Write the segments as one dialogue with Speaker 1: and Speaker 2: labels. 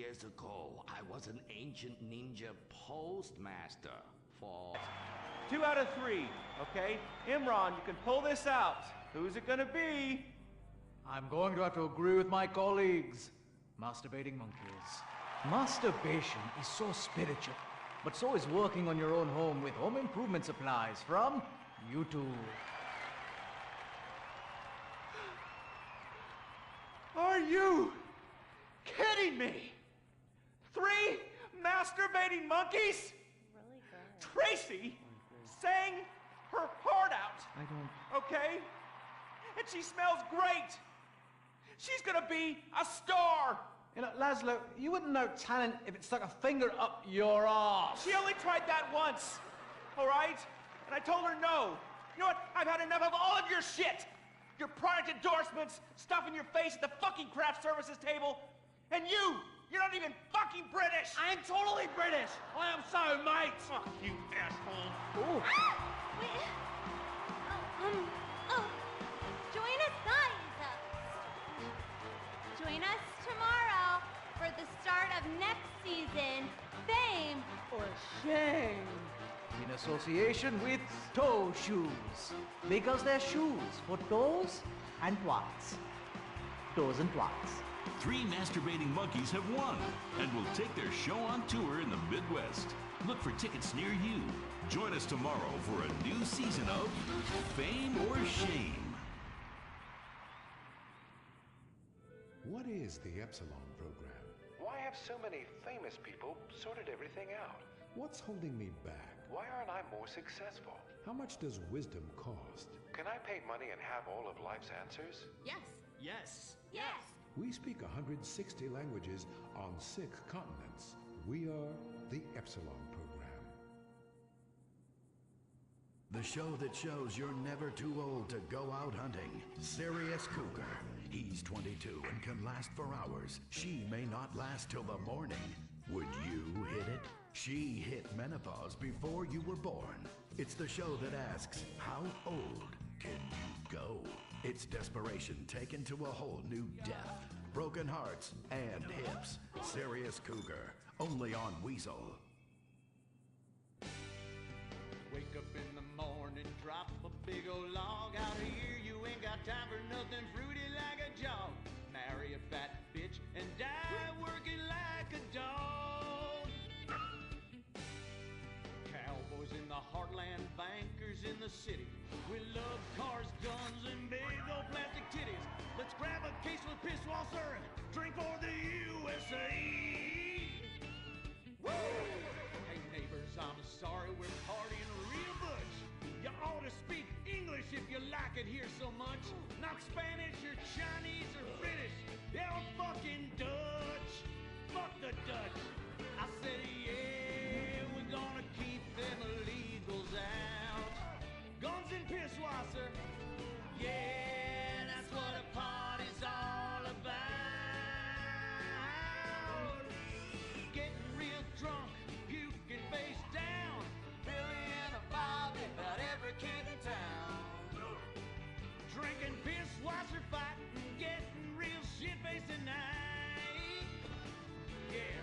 Speaker 1: years ago, I was an ancient ninja postmaster for...
Speaker 2: 2 out of 3, okay? Imran, you can pull this out. Who's it gonna be?
Speaker 3: I'm going to have to agree with my colleagues. Masturbating monkeys. Masturbation is so spiritual, but so is working on your own home with home improvement supplies from YouTube.
Speaker 2: Are you kidding me? 3 masturbating monkeys?
Speaker 4: Really good.
Speaker 2: Tracy sang her heart out.
Speaker 3: I don't...
Speaker 2: Okay? And she smells great. She's gonna be a star.
Speaker 3: You know, Laszlo, you wouldn't know talent if it stuck a finger up your arse.
Speaker 2: She only tried that once, all right? And I told her no. You know what? I've had enough of all of your shit. Your product endorsements, stuff in your face at the fucking craft services table. And you're not even fucking British.
Speaker 5: I'm totally British. I am so, mate.
Speaker 2: Fuck you, asshole.
Speaker 3: Oh.
Speaker 4: Wait. Join us, guys. Join us tomorrow for the start of next season, Fame
Speaker 5: Or shame.
Speaker 3: In association with toe shoes. Because they're shoes for toes and twats. Toes and twats.
Speaker 6: 3 masturbating monkeys have won and will take their show on tour in the Midwest. Look for tickets near you. Join us tomorrow for a new season of Fame or Shame.
Speaker 7: What is the Epsilon program?
Speaker 8: Why have so many famous people sorted everything out?
Speaker 7: What's holding me back?
Speaker 8: Why aren't I more successful?
Speaker 7: How much does wisdom cost?
Speaker 8: Can I pay money and have all of life's answers?
Speaker 4: Yes.
Speaker 5: Yes.
Speaker 4: Yes.
Speaker 7: We speak 160 languages on 6 continents. We are the Epsilon program.
Speaker 6: The show that shows you're never too old to go out hunting. Serious Cougar. He's 22 and can last for hours. She may not last till the morning. Would you hit it? She hit menopause before you were born. It's the show that asks, how old can you go? It's desperation taken to a whole new depth. Broken hearts and hips. Serious Cougar. Only on Weasel.
Speaker 5: Wake up in the morning, drop a big old log out here. You ain't got time for nothing fruity like a jog. Marry a fat bitch and die working like a dog. Cowboys in the heartland, bankers in the city. We love cars, guns, and big old plastic titties. Let's grab a case of Pisswasser and drink for the USA. Woo! Hey neighbors, I'm sorry, we're partying real much. You ought to speak English if you like it here so much. Not Spanish or Chinese or British. Yeah, or fucking Dutch. Fuck the Dutch. I said, yeah, we're gonna keep them illegals out. Guns and Pisswasser. Yeah, that's what a party's all about. Getting real drunk, puking face down. Billy and a Bobby, about every kid in town. Drinking Pisswasser, fighting, getting real shit-faced tonight. Yeah,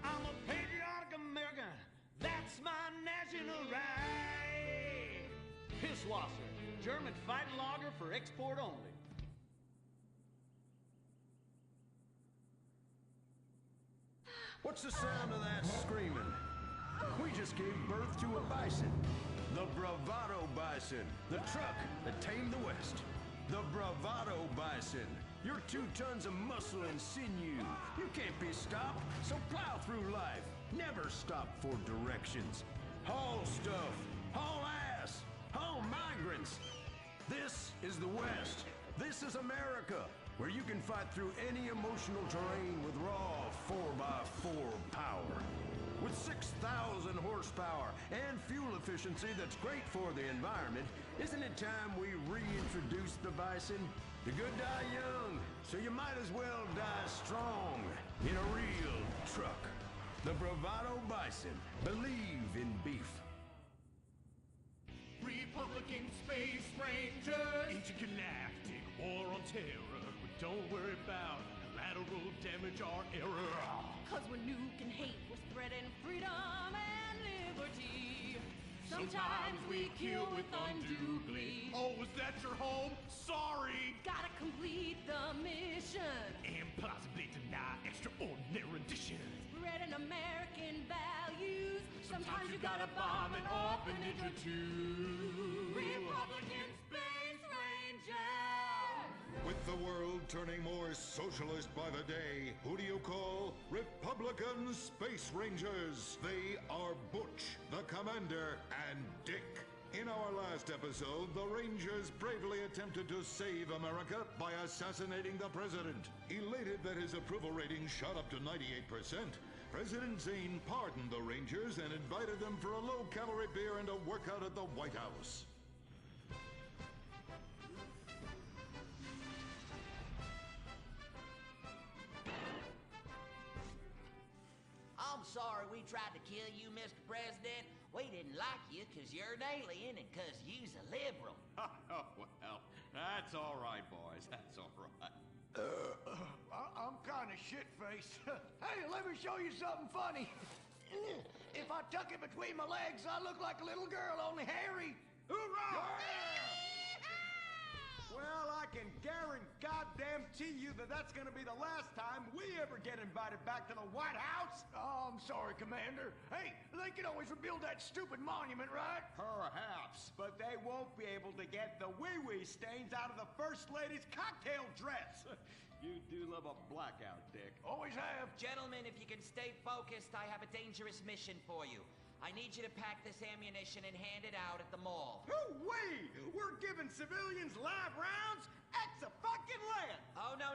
Speaker 5: I'm a patriotic American. That's my national right. Pisswasser, German fighting lager for export only.
Speaker 9: What's the sound of that screaming? We just gave birth to a bison. The Bravado Bison. The truck that tamed the West. The Bravado Bison. You're 2 tons of muscle and sinew. You can't be stopped, so plow through life. Never stop for directions. Haul stuff. Haul ass. Haul migrants. This is the West. This is America, where you can fight through any emotional terrain with raw 4x4 power. With 6,000 horsepower and fuel efficiency that's great for the environment, isn't it time we reintroduce the bison? The good die young, so you might as well die strong in a real truck. The Bravado Bison. Believe in beef.
Speaker 10: Republican Space Ranger, intergalactic war on terror. But don't worry about a lot
Speaker 5: collateral damage or error.
Speaker 10: Cause we're nuking hate, we're spreading freedom and liberty. Sometimes we kill with undue glee.
Speaker 5: Oh, was that your home? Sorry.
Speaker 10: Gotta complete the mission.
Speaker 5: And possibly deny extraordinary additions.
Speaker 10: Spreading American values. Sometimes you gotta bomb an orphanage or two. Republican Space Rangers!
Speaker 6: With the world turning more socialist by the day, who do you call Republican Space Rangers? They are Butch, the Commander, and Dick. In our last episode, the Rangers bravely attempted to save America by assassinating the president. Elated that his approval rating shot up to 98%, President Zane pardoned the Rangers and invited them for a low-calorie beer and a workout at the White House.
Speaker 11: I'm sorry we tried to kill you, Mr. President. We didn't like you because you're an alien and because you's a liberal.
Speaker 9: Oh, well, that's all right, boys. That's all right.
Speaker 12: I'm kind of shit-faced. Hey, let me show you something funny. If I tuck it between my legs, I look like a little girl, only hairy. Hoorah!
Speaker 9: Well, I can guarantee you that that's gonna be the last time we ever get invited back to the White House.
Speaker 12: Oh, I'm sorry, Commander. Hey, they can always rebuild that stupid monument, right?
Speaker 9: Perhaps, but they won't be able to get the wee-wee stains out of the First Lady's cocktail dress. You do love a blackout, Dick.
Speaker 12: Always have.
Speaker 11: Gentlemen, if you can stay focused, I have a dangerous mission for you. I need you to pack this ammunition and hand it out at the mall.
Speaker 9: Hoo-wee! We're giving civilians live rounds? Ex-a-fucking-land!
Speaker 11: Oh, no.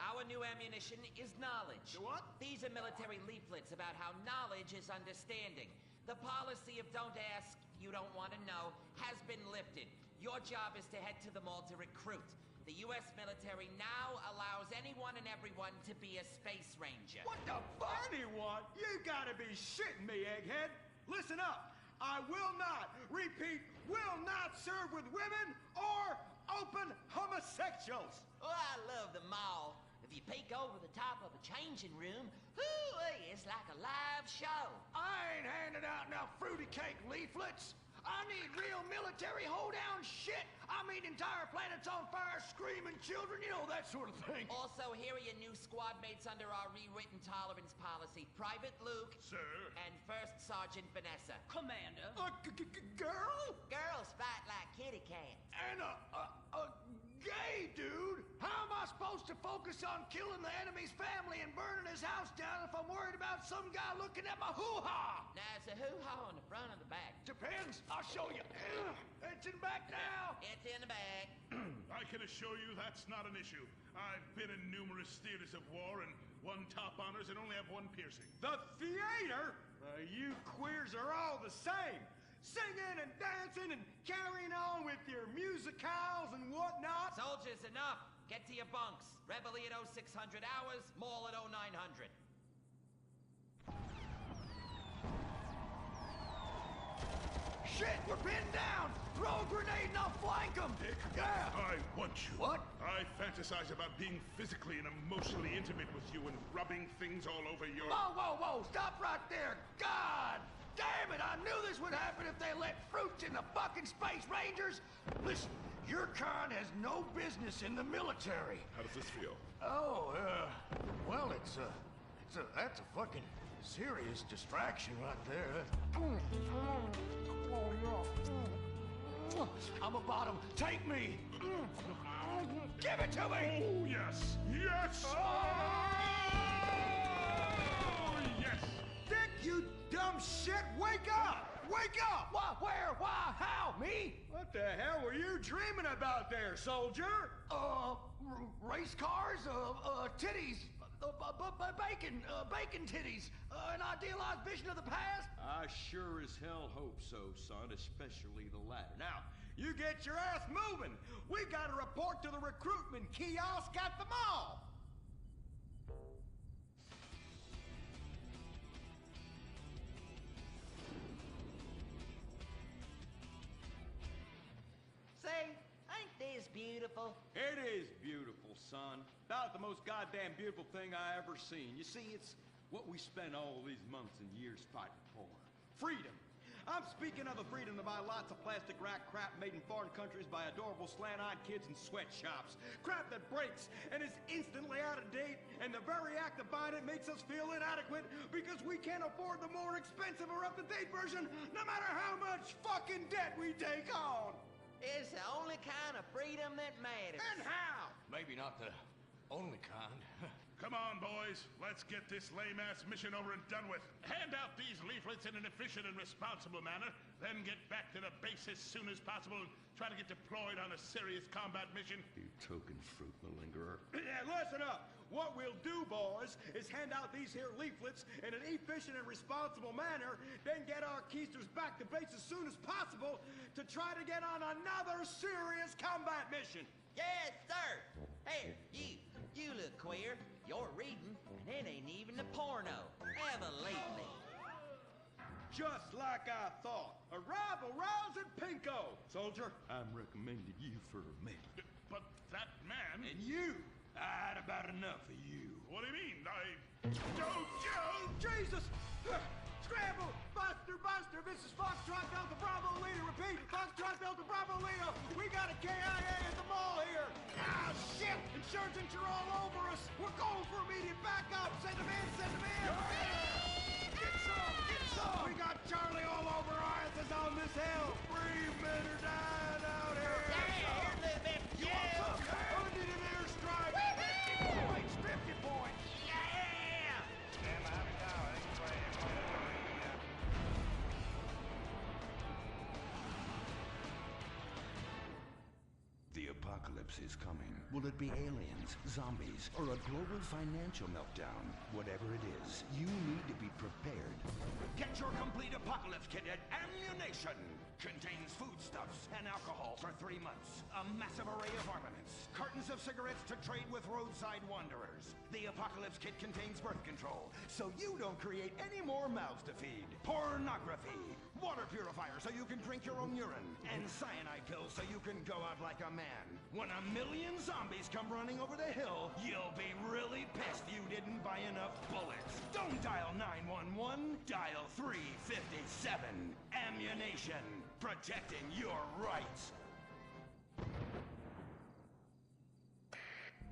Speaker 11: Our new ammunition is knowledge.
Speaker 9: What?
Speaker 11: These are military leaflets about how knowledge is understanding. The policy of don't ask, you don't want to know, has been lifted. Your job is to head to the mall to recruit. The U.S. military now allows anyone and everyone to be a space ranger.
Speaker 9: What the fuck? Anyone? You gotta be shitting me, egghead! Listen up! I will not, repeat, will not serve with women or open homosexuals!
Speaker 11: Oh, I love the mall. If you peek over the top of a changing room, whoo, it's like a live show.
Speaker 12: I ain't handing out no fruity cake leaflets. I need real military hoedown shit. I mean entire planets on fire, screaming children, you know, that sort of thing.
Speaker 11: Also, here are your new squad mates under our rewritten tolerance policy. Private Luke.
Speaker 5: Sir.
Speaker 11: And First Sergeant Vanessa.
Speaker 10: Commander.
Speaker 12: Girl?
Speaker 11: Girls fight like kitty cats.
Speaker 12: And a gay dude? How am I supposed to focus on killing the enemy's family and burning his house down if I'm worried about some guy looking at my hoo-ha?
Speaker 11: Now, it's a hoo-ha on the front or the back?
Speaker 12: Depends. I'll show you. It's in back now.
Speaker 11: It's in the bag.
Speaker 5: I can assure you that's not an issue. I've been in numerous theaters of war and won top honors and only have one piercing.
Speaker 9: The theater? You queers are all the same. Singing and dancing and carrying on with your musicals and whatnot.
Speaker 11: Soldiers, enough. Get to your bunks. Reveille at 0600 hours, mall at 0900.
Speaker 12: Shit, we're pinned down! Throw a grenade and I'll flank them!
Speaker 5: Dick,
Speaker 12: Yeah!
Speaker 5: I want you.
Speaker 12: What?
Speaker 5: I fantasize about being physically and emotionally intimate with you and rubbing things all over your...
Speaker 12: Whoa! Stop right there! God damn it! I knew this would happen if they let fruits in the fucking Space Rangers! Listen, your kind has no business in the military.
Speaker 5: How does this feel?
Speaker 12: Oh, well, that's a fucking serious distraction right there. I'm a bottom. Take me! Give it to me!
Speaker 5: Oh, yes! Yes! Oh, yes!
Speaker 9: Dick, you dumb shit! Wake up! Wake up!
Speaker 12: Why, where, why, how? Me?
Speaker 9: What the hell were you dreaming about there, soldier?
Speaker 12: Race cars, titties, bacon titties, an idealized vision of the past?
Speaker 9: I sure as hell hope so, son, especially the latter. Now, you get your ass moving! We gotta report to the recruitment kiosk at the mall!
Speaker 11: Say, ain't this beautiful?
Speaker 9: It is beautiful, son. About the most goddamn beautiful thing I ever seen. You see, it's what we spent all these months and years fighting for. Freedom. I'm speaking of the freedom to buy lots of plastic rack crap made in foreign countries by adorable slant-eyed kids in sweatshops. Crap that breaks and is instantly out of date, and the very act of buying it makes us feel inadequate because we can't afford the more expensive or up-to-date version, no matter how much fucking debt we take on.
Speaker 11: It's the only kind of freedom that matters.
Speaker 9: And how?
Speaker 1: Maybe not the only kind.
Speaker 13: Come on, boys. Let's get this lame-ass mission over and done with. Hand out these leaflets in an efficient and responsible manner, then get back to the base as soon as possible and try to get deployed on a serious combat mission.
Speaker 6: You token fruit malingerer.
Speaker 9: Yeah, listen up. What we'll do, boys, is hand out these here leaflets in an efficient and responsible manner, then get our keisters back to base as soon as possible to try to get on another serious combat mission.
Speaker 11: Yes, sir. Hey, you look queer. You're reading, and it ain't even a porno. Ever lately.
Speaker 9: Just like I thought. Arrival, Rouse, and Pinko. Soldier, I'm recommending you for a medic.
Speaker 13: But that man...
Speaker 9: And you. I had about enough of you.
Speaker 13: What do you mean?
Speaker 9: Joe! Jesus! Scramble! Buster! This is Foxtrot Delta Bravo Leader. Repeat, Foxtrot Delta Bravo Leader. We got a KIA at the mall here. Ah, shit! Insurgents are all over us. We're going for immediate backup. Send them in, send them in. Get some. We got Charlie all over our asses on this hill. 3 men are dying out here. You want some? I need an airstrike. 50 points.
Speaker 11: Yeah!
Speaker 8: Stand behind the tower.
Speaker 6: The apocalypse is coming. Will it be aliens, zombies, or a global financial meltdown? Whatever it is, you need to be prepared.
Speaker 12: Get your complete apocalypse kit at Ammunition. Contains foodstuffs and alcohol for 3 months. A massive array of armaments. Cartons of cigarettes to trade with roadside wanderers. The apocalypse kit contains birth control, so you don't create any more mouths to feed. Pornography. Water purifier so you can drink your own urine. And cyanide pills so you can go out like a man. When 1 million zombies come running over the hill, you'll be really pissed you didn't buy enough bullets. Don't dial 911, dial 357. Ammunition. Protecting your rights.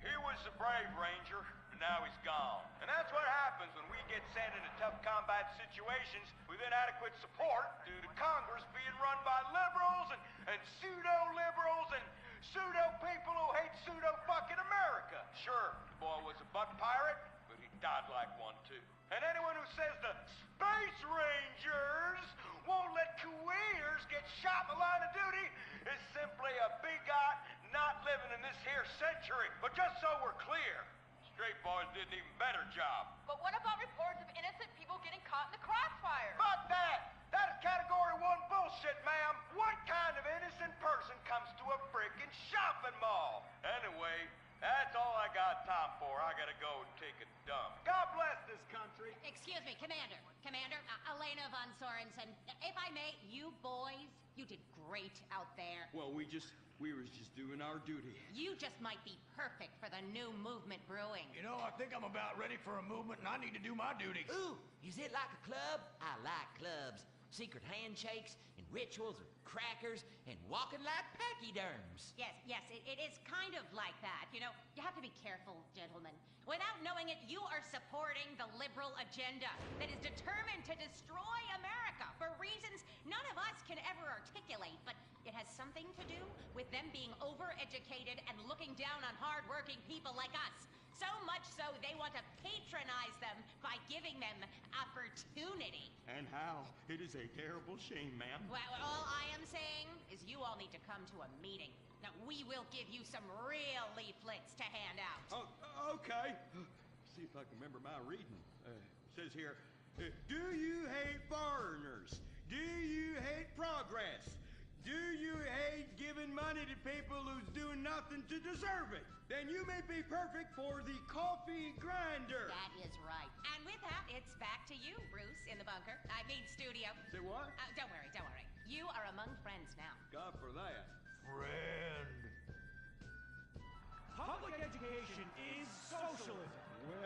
Speaker 2: He was the brave ranger, and now he's gone. And that's what happens when we get sent into tough combat situations with inadequate support due to Congress being run by liberals and pseudo-liberals and pseudo-people who hate pseudo-fucking America. Sure, the boy was a butt pirate, but he died like one too. And anyone who says the Space Rangers won't let Kuwaiters get shot in the line of duty is simply a bigot not living in this here century. But just so we're clear, straight boys did an even better job.
Speaker 10: But what about reports of innocent people getting caught in the crossfire?
Speaker 2: Fuck that! That is category 1 bullshit, ma'am. What kind of innocent person comes to a freaking shopping mall? Anyway, that's all I got time for. I gotta go and take a dump. God bless this country.
Speaker 14: Excuse me, Commander. Commander, Elena von Sorensen. If I may, you boys, you did great out there.
Speaker 9: Well, we was just doing our duty.
Speaker 14: You just might be perfect for the new movement brewing.
Speaker 12: You know, I think I'm about ready for a movement and I need to do my duty.
Speaker 11: Ooh, is it like a club? I like clubs. Secret handshakes and rituals with crackers and walking like pachyderms.
Speaker 14: Yes, it is kind of like that. You know, you have to be careful, gentlemen. Without knowing it, you are supporting the liberal agenda that is determined to destroy America for reasons none of us can ever articulate, but it has something to do with them being overeducated and looking down on hard-working people like us. So much so, they want to patronize them by giving them opportunity.
Speaker 9: And how? It is a terrible shame, ma'am.
Speaker 14: Well, all I am saying is you all need to come to a meeting. Now, we will give you some real leaflets to hand out.
Speaker 9: Oh, okay. See if I can remember my reading. It says here, do you hate foreigners? Do you hate progress? Do you hate giving money to people who's doing nothing to deserve it? Then you may be perfect for the coffee grinder.
Speaker 14: That is right. And with that, it's back to you, Bruce, in the bunker. I mean, studio.
Speaker 9: Say what?
Speaker 14: Don't worry. You are among friends now.
Speaker 9: God for that.
Speaker 12: Friend.
Speaker 2: Public education is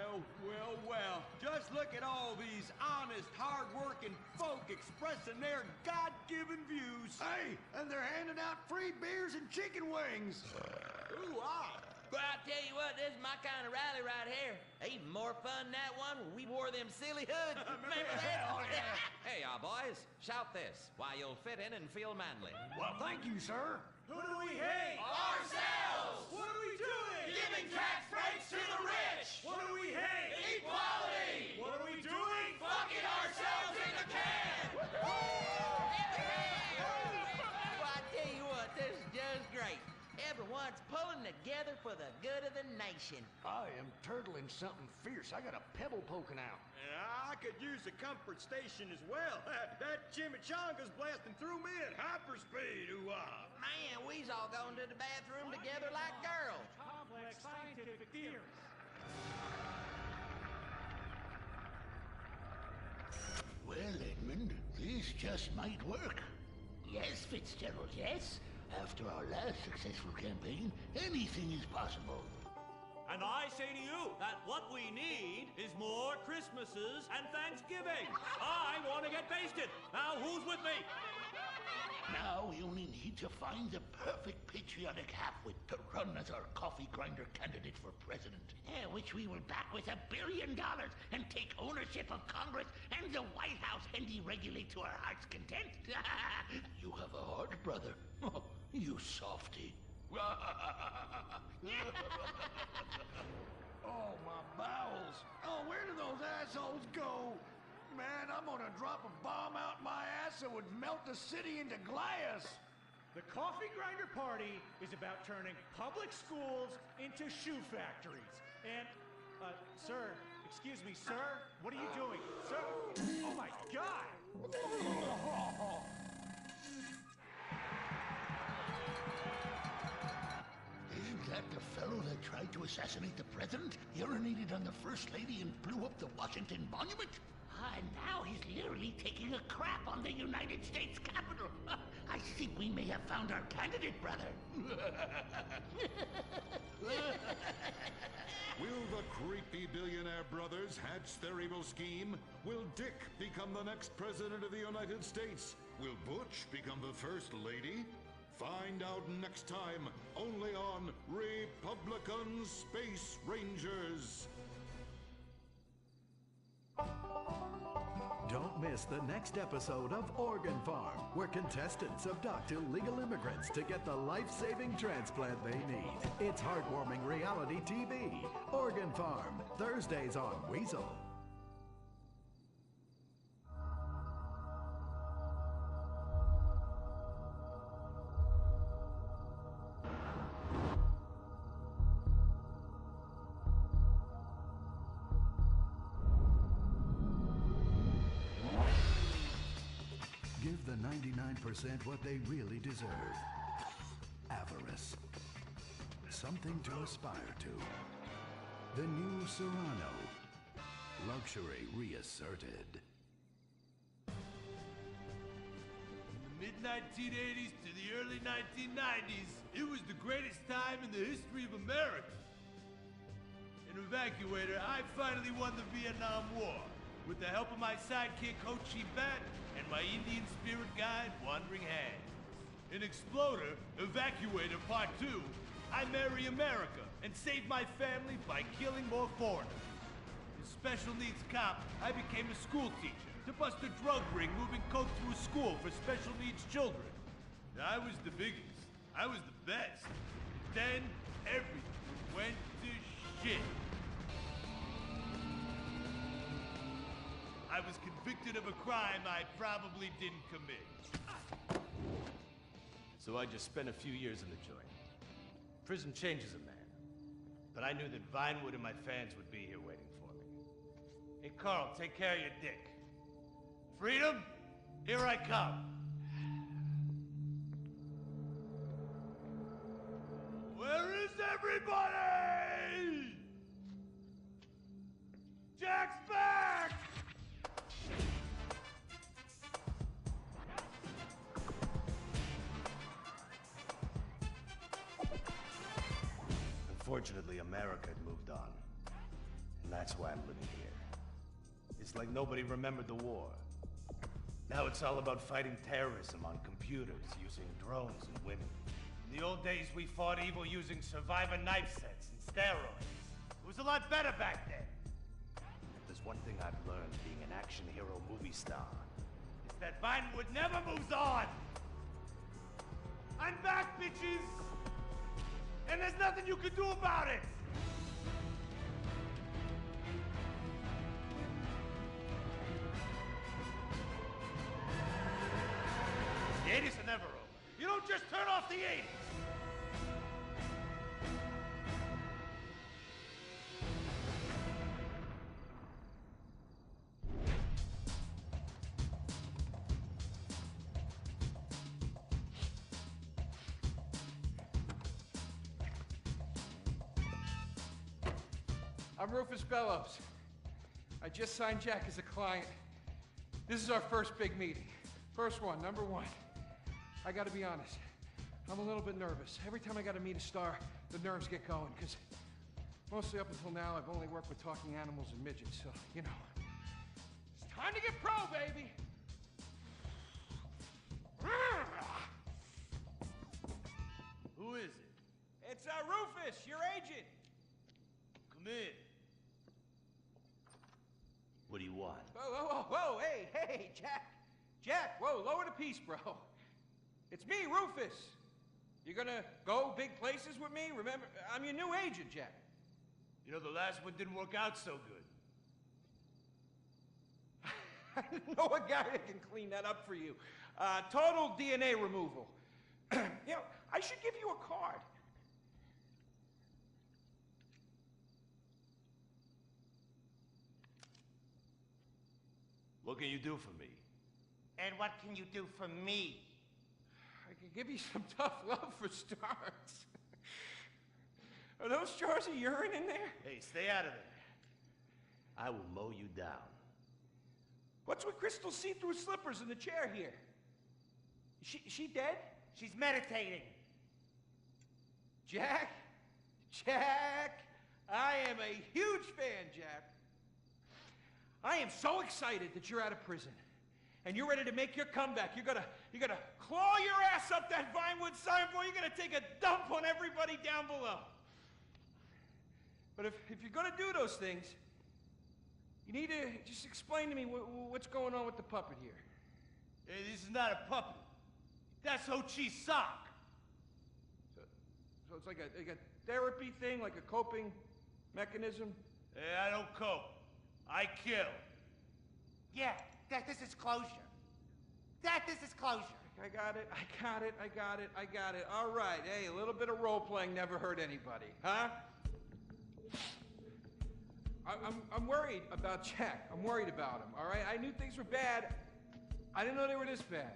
Speaker 9: Well, well, well. Just look at all these honest, hard-working folk expressing their God-given views.
Speaker 12: Hey, and they're handing out free beers and chicken wings.
Speaker 9: Ooh-ah.
Speaker 11: But I tell you what, this is my kind of rally right here. Even more fun than that one where we wore them silly hoods. Remember that?
Speaker 12: Oh, yeah.
Speaker 11: Hey, y'all boys, shout this while you'll fit in and feel manly.
Speaker 12: Well, thank you, sir.
Speaker 2: Who do we hate?
Speaker 11: Ourselves!
Speaker 2: What are we doing?
Speaker 11: Giving tax breaks to the rich!
Speaker 2: What do we hate?
Speaker 11: Equality!
Speaker 2: What are we doing?
Speaker 11: Fucking ourselves in the can! Well, I tell you what, this is just great. Everyone's pulling together for the good of the nation.
Speaker 12: I am turtling something fierce. I got a pebble poking out.
Speaker 9: I could use a comfort station as well. That chimichanga's blasting through me at hyperspeed. Ooh-ah.
Speaker 11: Man, we's all going to the bathroom together like girls.
Speaker 2: Complex scientific theories.
Speaker 15: Well, Edmund, this just might work. Yes, Fitzgerald, yes. After our last successful campaign, anything is possible.
Speaker 5: And I say to you that what we need is more Christmases and Thanksgiving. I want to get basted. Now, who's with me?
Speaker 15: Now we only need to find the perfect patriotic halfwit to run as our coffee grinder candidate for president. Which we will back with $1 billion and take ownership of Congress and the White House and deregulate to our heart's content. You have a heart, brother. You softy.
Speaker 12: Oh, my bowels. Oh, where do those assholes go? Man, I'm gonna drop a bomb out my ass that would melt the city into glass.
Speaker 2: The Coffee Grinder Party is about turning public schools into shoe factories. And, sir, excuse me, sir, what are you doing? Sir, oh my God!
Speaker 15: Isn't that the fellow that tried to assassinate the president, urinated on the First Lady, and blew up the Washington Monument? And now he's literally taking a crap on the United States Capitol. I think we may have found our candidate, brother.
Speaker 16: Will the creepy billionaire brothers hatch their evil scheme? Will Dick become the next president of the United States? Will Butch become the first lady? Find out next time, only on Republican Space Rangers.
Speaker 6: Don't miss the next episode of Organ Farm, where contestants abduct illegal immigrants to get the life-saving transplant they need. It's heartwarming reality TV. Organ Farm, Thursdays on Weasel. Give the 99% what they really deserve. Avarice. Something to aspire to. The new Serrano. Luxury reasserted.
Speaker 17: From the mid-1980s to the early 1990s, it was the greatest time in the history of America. An evacuator, I finally won the Vietnam War with the help of my sidekick, Ho Chi Bat, and my Indian spirit guide, Wandering Hand. In Exploder, Evacuator Part 2, I marry America and save my family by killing more foreigners. In Special Needs Cop, I became a school teacher to bust a drug ring moving coke through a school for special needs children. I was the biggest. I was the best. Then, everything went to shit. I was convicted of a crime I probably didn't commit. So I just spent a few years in the joint. Prison changes a man. But I knew that Vinewood and my fans would be here waiting for me. Hey, Carl, take care of your dick. Freedom, here I come. Where is everybody? Jack's back! Unfortunately, America had moved on. And that's why I'm living here. It's like nobody remembered the war. Now it's all about fighting terrorism on computers, using drones and women. In the old days, we fought evil using survivor knife sets and steroids. It was a lot better back then. If there's one thing I've learned being an action hero movie star, it's that Vinewood never moves on! I'm back, bitches! And there's nothing you can do about it! The 80s are never over. You don't just turn off the 80s!
Speaker 18: I'm Rufus Bellows. I just signed Jack as a client. This is our first big meeting. First one, number one. I gotta be honest, I'm a little bit nervous. Every time I gotta meet a star, the nerves get going, because mostly up until now, I've only worked with talking animals and midgets, so, you know. It's time to get pro, baby!
Speaker 17: Who is it?
Speaker 2: It's Rufus, your agent.
Speaker 17: Come in. What do you want?
Speaker 18: Whoa, hey, Jack, whoa, lower the piece, bro. It's me, Rufus. You gonna go big places with me? Remember, I'm your new agent, Jack.
Speaker 17: You know, the last one didn't work out so good.
Speaker 18: I know a guy that can clean that up for you. Total DNA removal. You know, I should give you a card.
Speaker 17: What can you do for me?
Speaker 2: And what can you do for me?
Speaker 18: I can give you some tough love for starts. Are those jars of urine in there?
Speaker 17: Hey, stay out of there. I will mow you down.
Speaker 18: What's with Crystal's see-through slippers in the chair here? She dead?
Speaker 2: She's meditating.
Speaker 18: Jack, I am a huge fan, Jack. I am so excited that you're out of prison. And you're ready to make your comeback. You're gonna claw your ass up that Vinewood signboard. You're gonna take a dump on everybody down below. But if you're gonna do those things, you need to just explain to me what's going on with the puppet here.
Speaker 17: Hey, this is not a puppet. That's Ho Chi's sock.
Speaker 18: So it's like a therapy thing, like a coping mechanism?
Speaker 17: Hey, I don't cope. I kill.
Speaker 2: Yeah, this is closure. This is closure.
Speaker 18: I got it. All right, hey, a little bit of role-playing never hurt anybody, huh? I'm worried about Jack. I'm worried about him, all right? I knew things were bad. I didn't know they were this bad.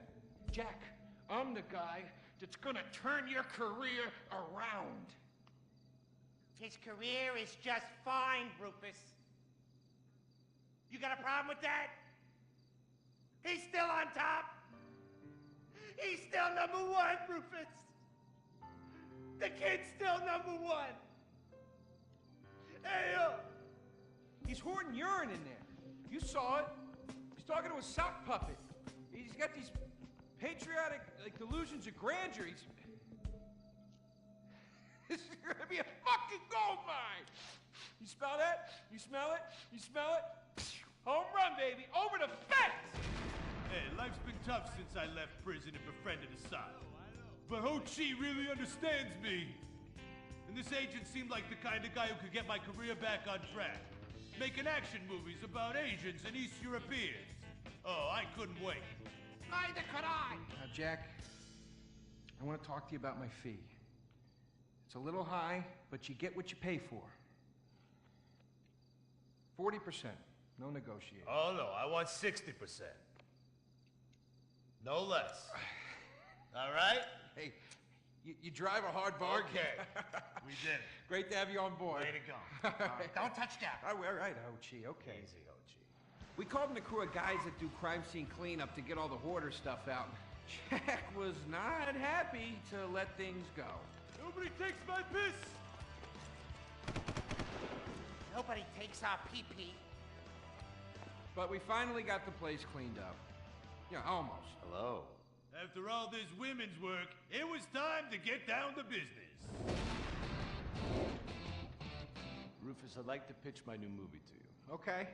Speaker 18: Jack, I'm the guy that's gonna turn your career around.
Speaker 2: His career is just fine, Rufus. You got a problem with that? He's still on top. He's still number one, Rufus. The kid's still number one. Hey,
Speaker 18: He's hoarding urine in there. You saw it. He's talking to a sock puppet. He's got these patriotic delusions of grandeur. This is gonna be a fucking gold mine. You smell that? You smell it? You smell it? Home run, baby. Over the fence!
Speaker 17: Hey, life's been tough since I left prison and befriended Assad. But Ho Chi really understands me. And this agent seemed like the kind of guy who could get my career back on track. Making action movies about Asians and East Europeans. Oh, I couldn't wait.
Speaker 2: Neither could I.
Speaker 18: Now, Jack, I want to talk to you about my fee. It's a little high, but you get what you pay for. 40%. No negotiation.
Speaker 17: Oh, no, I want 60%. No less. All right?
Speaker 18: Hey, you drive a hard bargain.
Speaker 17: Okay. We did it.
Speaker 18: Great to have you on board.
Speaker 17: Way to go.
Speaker 2: Don't touch that.
Speaker 18: All right, Ho-Chi, okay.
Speaker 17: Easy, Ho Chi.
Speaker 19: We called in a crew of guys that do crime scene cleanup to get all the hoarder stuff out. Jack was not happy to let things go.
Speaker 17: Nobody takes my piss!
Speaker 12: Nobody takes our pee-pee.
Speaker 19: But we finally got the place cleaned up. Yeah, almost.
Speaker 1: Hello.
Speaker 17: After all this women's work, it was time to get down to business.
Speaker 20: Rufus, I'd like to pitch my new movie to you.
Speaker 19: Okay.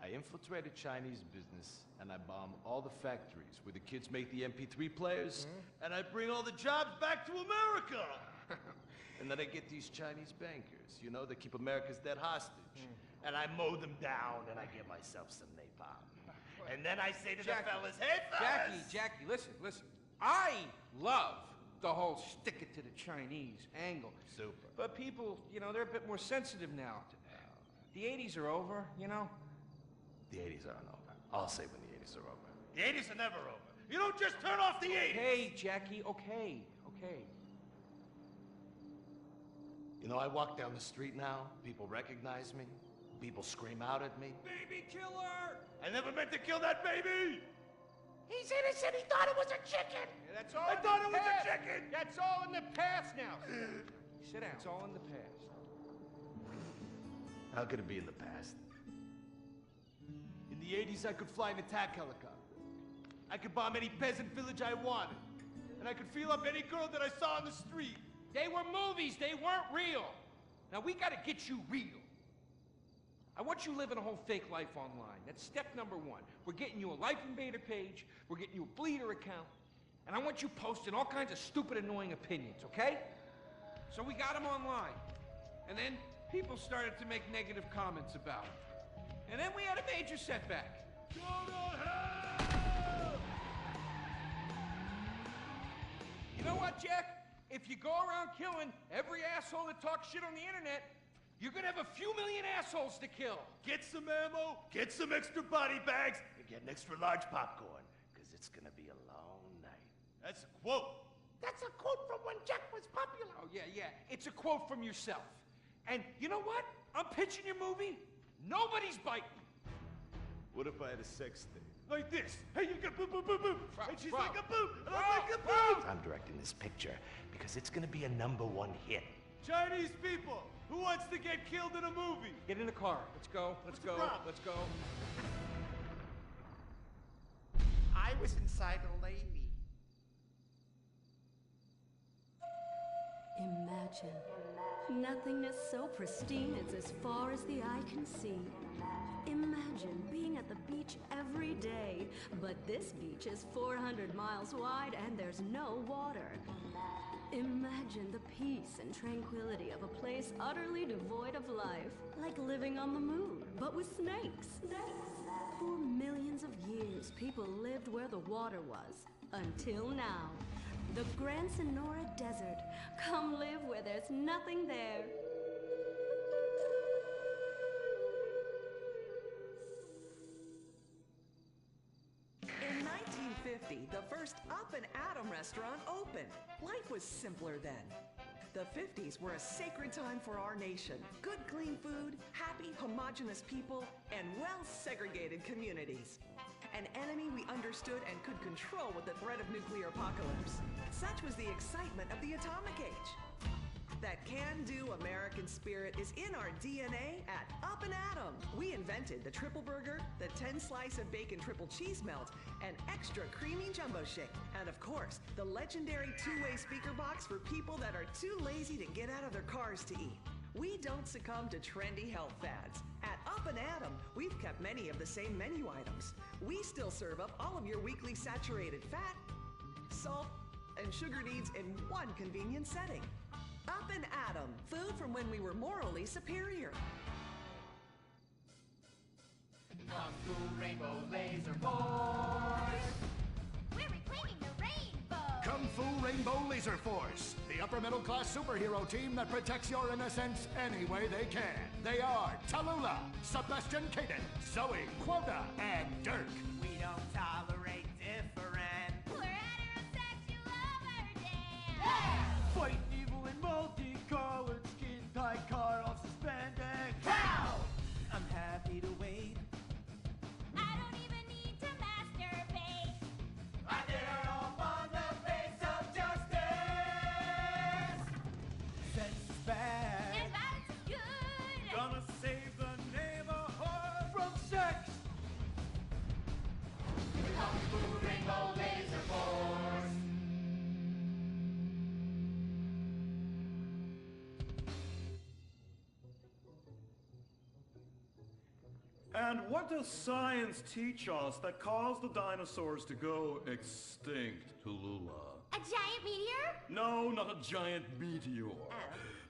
Speaker 20: I infiltrate a Chinese business, and I bomb all the factories where the kids make the MP3 players.
Speaker 17: And I bring all the jobs back to America.
Speaker 20: And then I get these Chinese bankers, you know, that keep America's debt hostage.
Speaker 17: And I mow them down, and I get myself some napalm. And then I say to the fellas, hey, fellas!
Speaker 19: Jackie, listen. I love the whole stick it to the Chinese angle.
Speaker 20: Super.
Speaker 19: But people, you know, they're a bit more sensitive now. The 80s are over, you know?
Speaker 20: The 80s aren't over. I'll say when the 80s are over.
Speaker 17: The 80s are never over. You don't just turn off the 80s!
Speaker 19: Hey, Jackie, okay.
Speaker 20: You know, I walk down the street now, people recognize me, people scream out at me.
Speaker 17: Baby killer! I never meant to kill that baby!
Speaker 12: He's innocent. He thought it was a chicken.
Speaker 19: Yeah, that's all
Speaker 17: I thought it was a chicken!
Speaker 19: That's all in the past now. Sit down. It's all in the past.
Speaker 20: How could it be in the past?
Speaker 17: In the 80s, I could fly an attack helicopter. I could bomb any peasant village I wanted. And I could feel up any girl that I saw on the street.
Speaker 19: They were movies. They weren't real. Now, we gotta get you real. I want you living a whole fake life online. That's step number one. We're getting you a Life Invader page. We're getting you a Bleeder account. And I want you posting all kinds of stupid, annoying opinions, okay? So we got them online. And then people started to make negative comments about it. And then we had a major setback.
Speaker 17: Go to hell!
Speaker 19: You know what, Jack? If you go around killing every asshole that talks shit on the internet, you're gonna have a few million assholes to kill.
Speaker 17: Get some ammo, get some extra body bags, and get an extra large popcorn, because it's gonna be a long night. That's a quote.
Speaker 12: That's a quote from when Jack was popular.
Speaker 19: Oh, yeah. It's a quote from yourself. And you know what? I'm pitching your movie. Nobody's biting.
Speaker 20: What if I had a sex thing?
Speaker 17: Like this. Hey, you got boop, boop, boop, boop. And she's like a boop, and I'm like a boop.
Speaker 12: I'm directing this picture because it's gonna be a #1 hit.
Speaker 17: Chinese people, who wants to get killed in a movie?
Speaker 19: Get in the car. Let's go. Let's go.
Speaker 12: I was inside a lady.
Speaker 10: Imagine nothingness so pristine it's as far as the eye can see. Imagine being at the beach every day, but this beach is 400 miles wide and there's no water. Imagine the peace and tranquility of a place utterly devoid of life, like living on the moon, but with snakes. For millions of years, people lived where the water was, until now. The Gran Sonora Desert. Come live where there's nothing there.
Speaker 21: In 1950, the first Up and Atom restaurant opened. Life was simpler then. The 50s were a sacred time for our nation. Good, clean food, happy, homogenous people, and well-segregated communities. An enemy we understood and could control with the threat of nuclear apocalypse. Such was the excitement of the atomic age. That can-do American spirit is in our DNA at Up and Atom. We invented the triple burger, the 10-slice of bacon triple cheese melt, and extra creamy jumbo shake. And of course, the legendary two-way speaker box for people that are too lazy to get out of their cars to eat. We don't succumb to trendy health fads. At Up and Atom, we've kept many of the same menu items. We still serve up all of your weekly saturated fat, salt, and sugar needs in one convenient setting. Up and Atom, food from when we were morally superior.
Speaker 3: Kung Fu Rainbow Laser Force!
Speaker 4: We're reclaiming the rainbow!
Speaker 6: Kung Fu Rainbow Laser Force, the upper middle class superhero team that protects your innocence any way they can. They are Tallulah, Sebastian Caden, Zoe, Quota, and Dirk.
Speaker 2: We don't tolerate different.
Speaker 4: We're heterosexual overdance!
Speaker 2: Fight evil in multicolored skin, tie car off suspended.
Speaker 4: Pow!
Speaker 2: I'm happy to wait.
Speaker 4: I don't even need to masturbate.
Speaker 2: I did it all on the face of justice. Sense is bad.
Speaker 4: And violence is good.
Speaker 2: Gonna save
Speaker 5: Turbo Laser Force.
Speaker 9: And what does science teach us that caused the dinosaurs to go extinct, Tallulah?
Speaker 4: A giant meteor?
Speaker 9: No, not a giant meteor.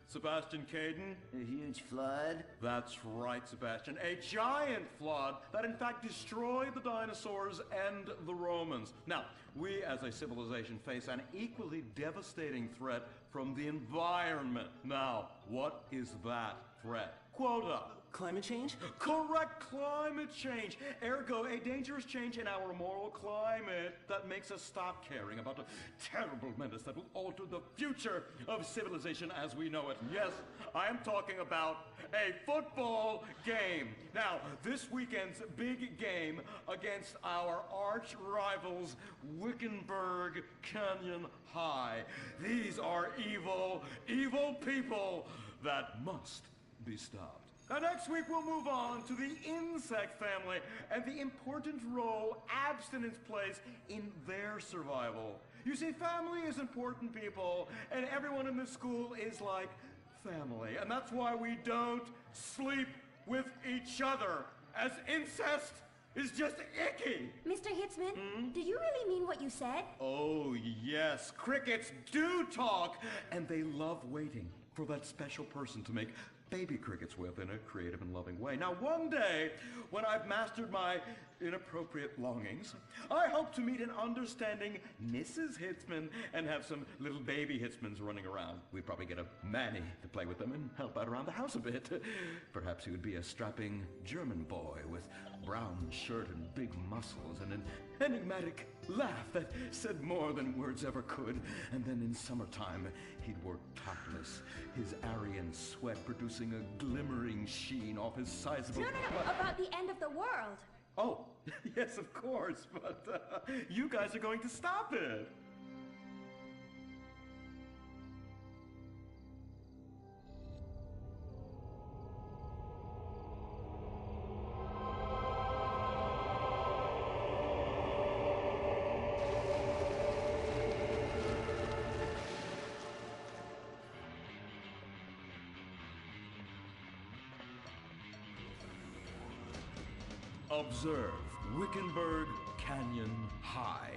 Speaker 9: Sebastian Caden?
Speaker 7: A huge flood?
Speaker 9: That's right, Sebastian. A giant flood that in fact destroyed the dinosaurs and the Romans. Now, we as a civilization face an equally devastating threat from the environment. Now, what is that threat? Quota.
Speaker 7: Climate change?
Speaker 9: Correct, climate change. Ergo, a dangerous change in our moral climate that makes us stop caring about the terrible menace that will alter the future of civilization as we know it. Yes, I am talking about a football game. Now, this weekend's big game against our arch rivals, Wickenburg Canyon High. These are evil, evil people that must be stopped. Now, next week we'll move on to the insect family and the important role abstinence plays in their survival. You see, family is important, people, and everyone in this school is like family. And that's why we don't sleep with each other, as incest is just icky.
Speaker 4: Mr. Hitzman, did you really mean what you said?
Speaker 9: Oh, yes. Crickets do talk, and they love waiting for that special person to make baby crickets with in a creative and loving way. Now, one day, when I've mastered my inappropriate longings, I hope to meet an understanding Mrs. Hitzman and have some little baby Hitzmans running around. We'd probably get a Manny to play with them and help out around the house a bit. Perhaps he would be a strapping German boy with brown shirt and big muscles and an enigmatic laugh that said more than words ever could. And then in summertime, he'd work topless, his Aryan sweat producing a glimmering sheen off his sizable...
Speaker 4: No, about the end of the world.
Speaker 9: Oh, yes, of course, but you guys are going to stop it. Observe Wickenburg Canyon High,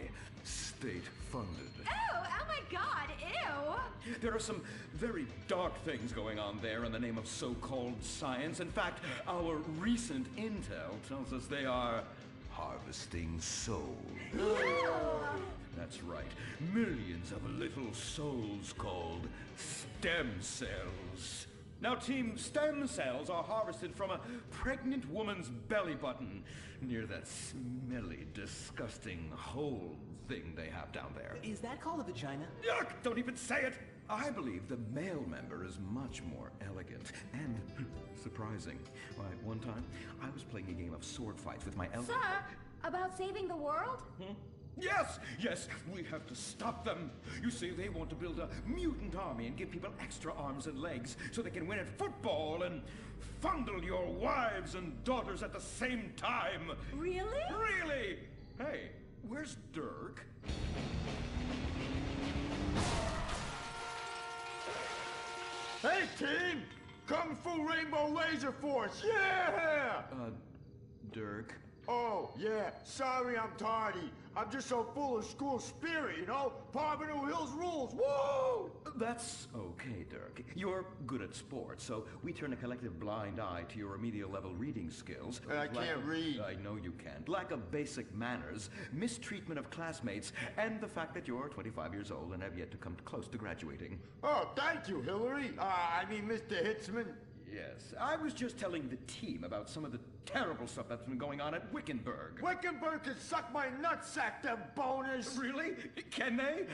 Speaker 9: state-funded.
Speaker 4: Oh my God, ew!
Speaker 9: There are some very dark things going on there in the name of so-called science. In fact, our recent intel tells us they are harvesting souls. That's right. Millions of little souls called stem cells. Now, Team Stem Cells are harvested from a pregnant woman's belly button near that smelly, disgusting hole thing they have down there.
Speaker 7: Is that called a vagina?
Speaker 9: Yuck! Don't even say it! I believe the male member is much more elegant and surprising. Why, one time, I was playing a game of sword fights with my
Speaker 4: Sir, about saving the world?
Speaker 9: Yes, yes, we have to stop them. You see, they want to build a mutant army and give people extra arms and legs so they can win at football and fondle your wives and daughters at the same time.
Speaker 4: Really?
Speaker 9: Really? Hey, where's Dirk?
Speaker 22: Hey, team! Kung Fu Rainbow Laser Force, yeah!
Speaker 9: Dirk?
Speaker 22: Oh, yeah, sorry I'm tardy. I'm just so full of school spirit, you know? Parvenu Hills rules, woo!
Speaker 9: That's okay, Dirk. You're good at sports, so we turn a collective blind eye to your remedial level reading skills.
Speaker 22: I can't read.
Speaker 9: I know you can't. Lack of basic manners, mistreatment of classmates, and the fact that you're 25 years old and have yet to come close to graduating.
Speaker 22: Oh, thank you, Hillary. Mr. Hitzman.
Speaker 9: Yes, I was just telling the team about some of the terrible stuff that's been going on at Wickenburg.
Speaker 22: Wickenburg can suck my nutsack, them boners!
Speaker 9: Really? Can they?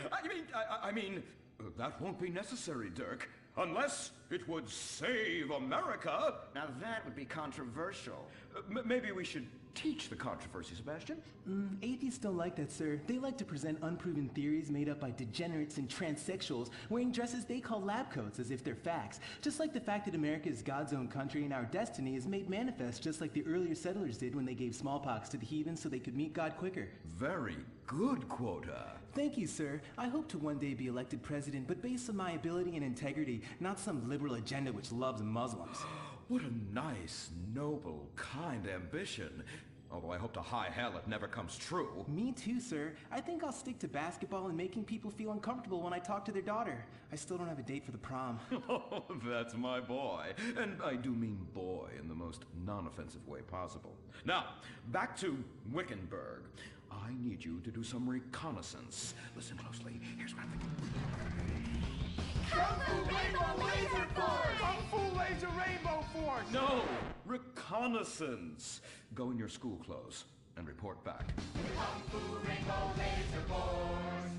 Speaker 9: I mean, that won't be necessary, Dirk. Unless it would save America.
Speaker 7: Now that would be controversial.
Speaker 9: Maybe we should
Speaker 8: teach the controversy, Sebastian.
Speaker 7: Atheists don't like that, sir. They like to present unproven theories made up by degenerates and transsexuals wearing dresses they call lab coats as if they're facts. Just like the fact that America is God's own country and our destiny is made manifest just like the earlier settlers did when they gave smallpox to the heathens so they could meet God quicker.
Speaker 8: Very good, Quota.
Speaker 7: Thank you, sir. I hope to one day be elected president, but based on my ability and integrity, not some liberal agenda which loves Muslims.
Speaker 8: What a nice, noble, kind ambition. Although I hope to high hell it never comes true.
Speaker 7: Me too, sir. I think I'll stick to basketball and making people feel uncomfortable when I talk to their daughter. I still don't have a date for the prom.
Speaker 8: Oh, that's my boy. And I do mean boy in the most non-offensive way possible. Now, back to Wickenburg. I need you to do some reconnaissance. Listen closely. Here's what I'm thinking.
Speaker 22: Kung Fu Rainbow Laser Force! Kung Fu Laser Rainbow Force!
Speaker 8: No! Reconnaissance. Go in your school clothes and report back.
Speaker 22: Kung Fu Rainbow Laser Force!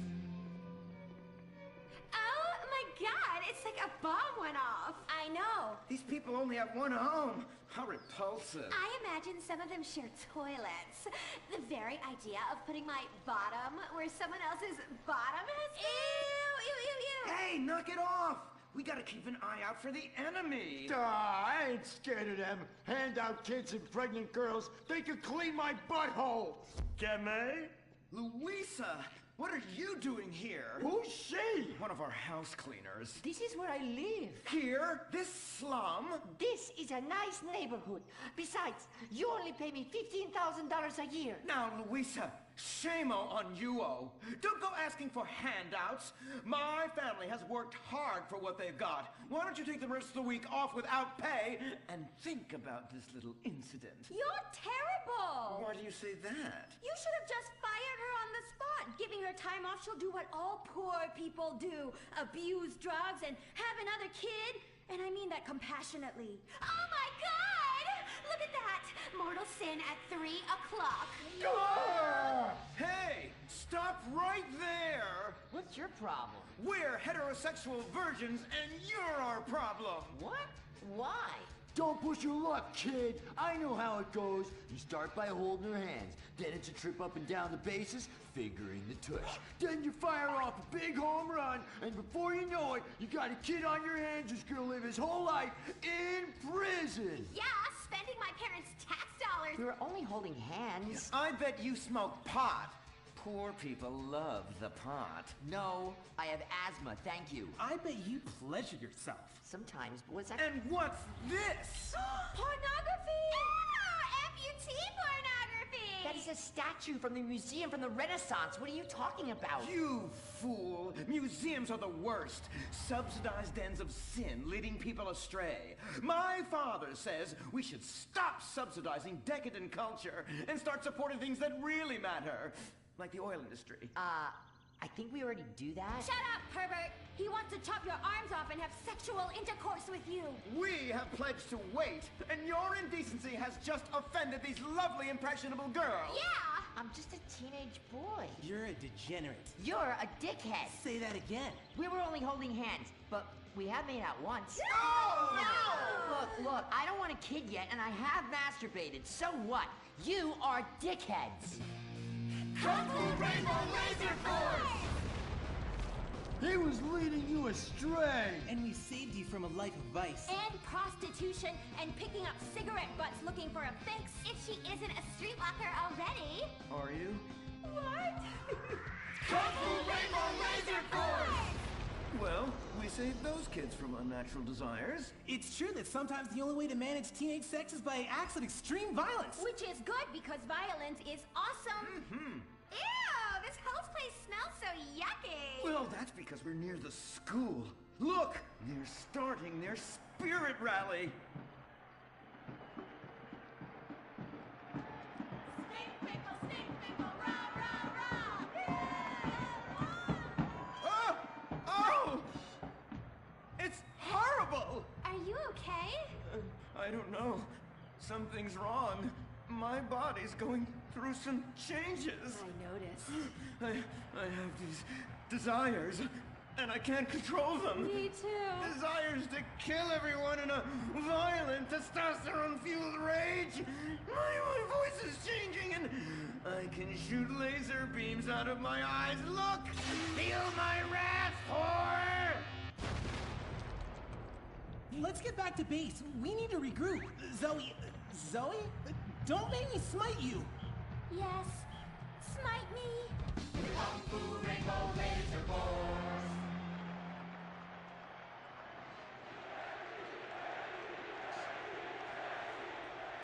Speaker 4: Oh my god, it's like a bomb went off. I know.
Speaker 13: These people only have one home. How repulsive.
Speaker 4: I imagine some of them share toilets. The very idea of putting my bottom where someone else's bottom has been. Ew, ew, ew, ew.
Speaker 13: Hey, knock it off. We gotta keep an eye out for the enemy.
Speaker 22: I ain't scared of them. Handout kids and pregnant girls. They could clean my butthole. Can they?
Speaker 13: Louisa, what are you doing here?
Speaker 22: Who's she?
Speaker 13: One of our house cleaners.
Speaker 23: This is where I live.
Speaker 13: Here? This slum?
Speaker 23: This is a nice neighborhood. Besides, you only pay me $15,000 a year.
Speaker 13: Now, Louisa, shame-o on you-o. Don't go asking for handouts. My family has worked hard for what they've got. Why don't you take the rest of the week off without pay and think about this little incident?
Speaker 4: You're terrible.
Speaker 13: Why do you say that?
Speaker 4: You should have just fired her on the spot. Giving her time off, she'll do what all poor people do. Abuse drugs and have another kid. And I mean that compassionately. Oh my God! Look at that! Mortal sin at 3 o'clock.
Speaker 13: Hey, stop right there!
Speaker 23: What's your problem?
Speaker 13: We're heterosexual virgins and you're our problem.
Speaker 23: What? Why?
Speaker 22: Don't push your luck, kid. I know how it goes. You start by holding her hands. Then it's a trip up and down the bases, figuring the tush. Then you fire off a big home run, and before you know it, you got a kid on your hands who's gonna live his whole life in prison.
Speaker 4: Yeah, spending my parents' tax dollars.
Speaker 23: We were only holding hands.
Speaker 13: I bet you smoke pot. Poor people love the pot.
Speaker 23: No, I have asthma, thank you.
Speaker 7: I bet you pleasure yourself.
Speaker 23: Sometimes, but what's that?
Speaker 13: And what's this?
Speaker 4: Pornography! Ah, amputee pornography!
Speaker 23: That is a statue from the museum from the Renaissance. What are you talking about?
Speaker 13: You fool! Museums are the worst. Subsidized dens of sin, leading people astray. My father says we should stop subsidizing decadent culture and start supporting things that really matter. Like the oil industry.
Speaker 23: I think we already do that.
Speaker 4: Shut up, pervert! He wants to chop your arms off and have sexual intercourse with you.
Speaker 13: We have pledged to wait, and your indecency has just offended these lovely, impressionable girls.
Speaker 4: Yeah!
Speaker 23: I'm just a teenage boy.
Speaker 7: You're a degenerate.
Speaker 23: You're a dickhead.
Speaker 7: Say that again.
Speaker 23: We were only holding hands, but we have made out once.
Speaker 13: No!
Speaker 23: Look, I don't want a kid yet, and I have masturbated. So what? You are dickheads.
Speaker 22: Kung Fu Rainbow Laser Force! He was leading you astray!
Speaker 7: And we saved you from a life of vice.
Speaker 4: And prostitution and picking up cigarette butts looking for a fix if she isn't a streetwalker already.
Speaker 13: Are you?
Speaker 4: What?
Speaker 22: Kung Fu Rainbow Laser Force!
Speaker 13: Well, we saved those kids from unnatural desires.
Speaker 7: It's true that sometimes the only way to manage teenage sex is by acts of extreme violence.
Speaker 4: Which is good because violence is awesome. Ew, this whole place smells so yucky.
Speaker 13: Well, that's because we're near the school. Look, they're starting their spirit rally.
Speaker 4: Stink people, rah, rah, rah.
Speaker 13: Oh! It's horrible!
Speaker 4: Are you okay?
Speaker 13: I don't know. Something's wrong. My body's going through some changes.
Speaker 4: I noticed.
Speaker 13: I have these desires, and I can't control them.
Speaker 4: Me too.
Speaker 13: Desires to kill everyone in a violent, testosterone-fueled rage. My voice is can shoot laser beams out of my eyes. Look! Feel my wrath, whore!
Speaker 7: Let's get back to base. We need to regroup. Zoe? Don't make me smite you.
Speaker 4: Yes, smite me.
Speaker 5: Kung Fu Rainbow Laser Force.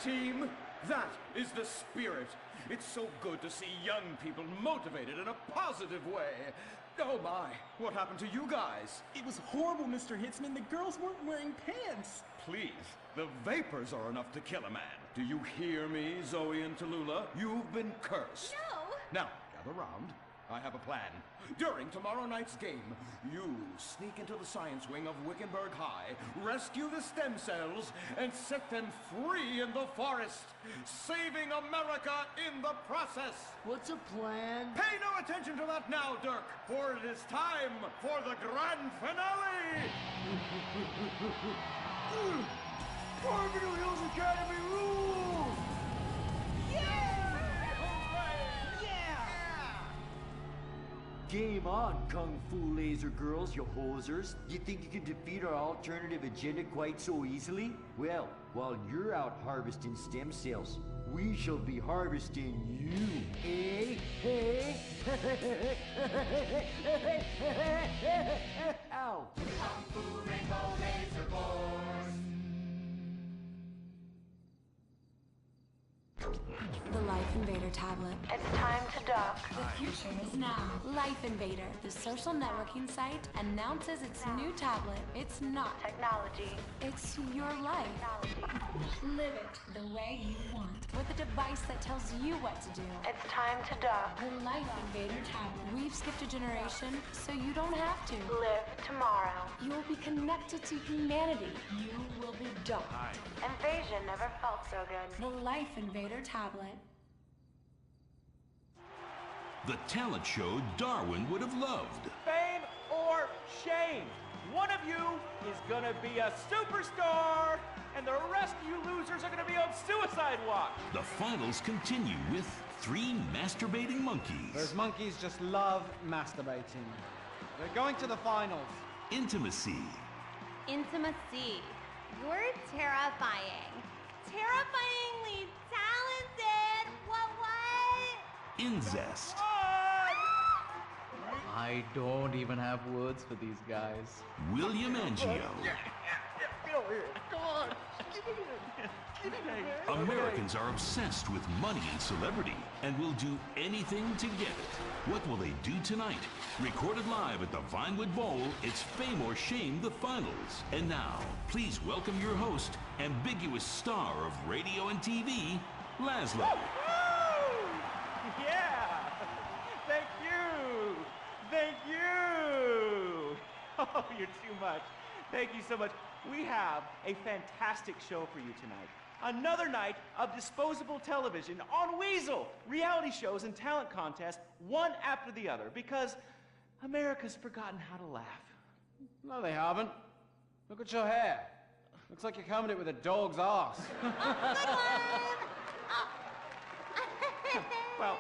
Speaker 8: Team, that is the spirit. It's so good to see young people motivated in a positive way. Oh my, what happened to you guys?
Speaker 7: It was horrible, Mr. Hitzman. The girls weren't wearing pants.
Speaker 8: Please, the vapors are enough to kill a man. Do you hear me, Zoe and Tallulah? You've been cursed.
Speaker 4: No!
Speaker 8: Now, gather round. I have a plan. During tomorrow night's game, you sneak into the science wing of Wickenburg High, rescue the stem cells, and set them free in the forest, saving America in the process.
Speaker 22: What's a plan?
Speaker 8: Pay no attention to that now, Dirk, for it is time for the grand finale!
Speaker 22: Orbital Hills Academy rules! Game on, Kung Fu Laser Girls, you hosers. You think you can defeat our alternative agenda quite so easily? Well, while you're out harvesting stem cells, we shall be harvesting you, eh? Hey? Ow!
Speaker 5: Kung Fu Rainbow Laser Force.
Speaker 10: The Life Invader tablet.
Speaker 11: It's time to dock.
Speaker 10: The future is now. Life Invader, the social networking site, announces its new tablet. It's not
Speaker 11: technology.
Speaker 10: It's your life. Live it the way you want. With a device that tells you what to do.
Speaker 11: It's time to dock.
Speaker 10: The Life Invader tablet. We've skipped a generation, so you don't have to.
Speaker 11: Live tomorrow.
Speaker 10: You'll be connected to humanity. You will be docked.
Speaker 11: Invasion never felt so good.
Speaker 10: The Life Invader tablet.
Speaker 14: The talent show Darwin would have loved.
Speaker 2: Fame or shame. One of you is gonna be a superstar, and the rest of you losers are gonna be on suicide watch.
Speaker 14: The finals continue with 3 masturbating monkeys.
Speaker 3: Those monkeys just love masturbating. They're going to the finals.
Speaker 14: Intimacy.
Speaker 15: Intimacy. You're terrifying. Terrifyingly talented. What?
Speaker 14: Incest.
Speaker 3: I don't even have words for these guys.
Speaker 14: William Angio.
Speaker 2: Get over here. Come on. Get in here. Get in here.
Speaker 14: Americans are obsessed with money and celebrity and will do anything to get it. What will they do tonight? Recorded live at the Vinewood Bowl, it's Fame or Shame, the finals. And now, please welcome your host, ambiguous star of radio and TV, Laszlo.
Speaker 2: Yeah! Thank you! Thank you! Oh, you're too much. Thank you so much. We have a fantastic show for you tonight. Another night of disposable television on Weasel. Reality shows and talent contests, one after the other, because America's forgotten how to laugh.
Speaker 3: No, they haven't. Look at your hair. Looks like you're combing it with a dog's ass.
Speaker 2: Well,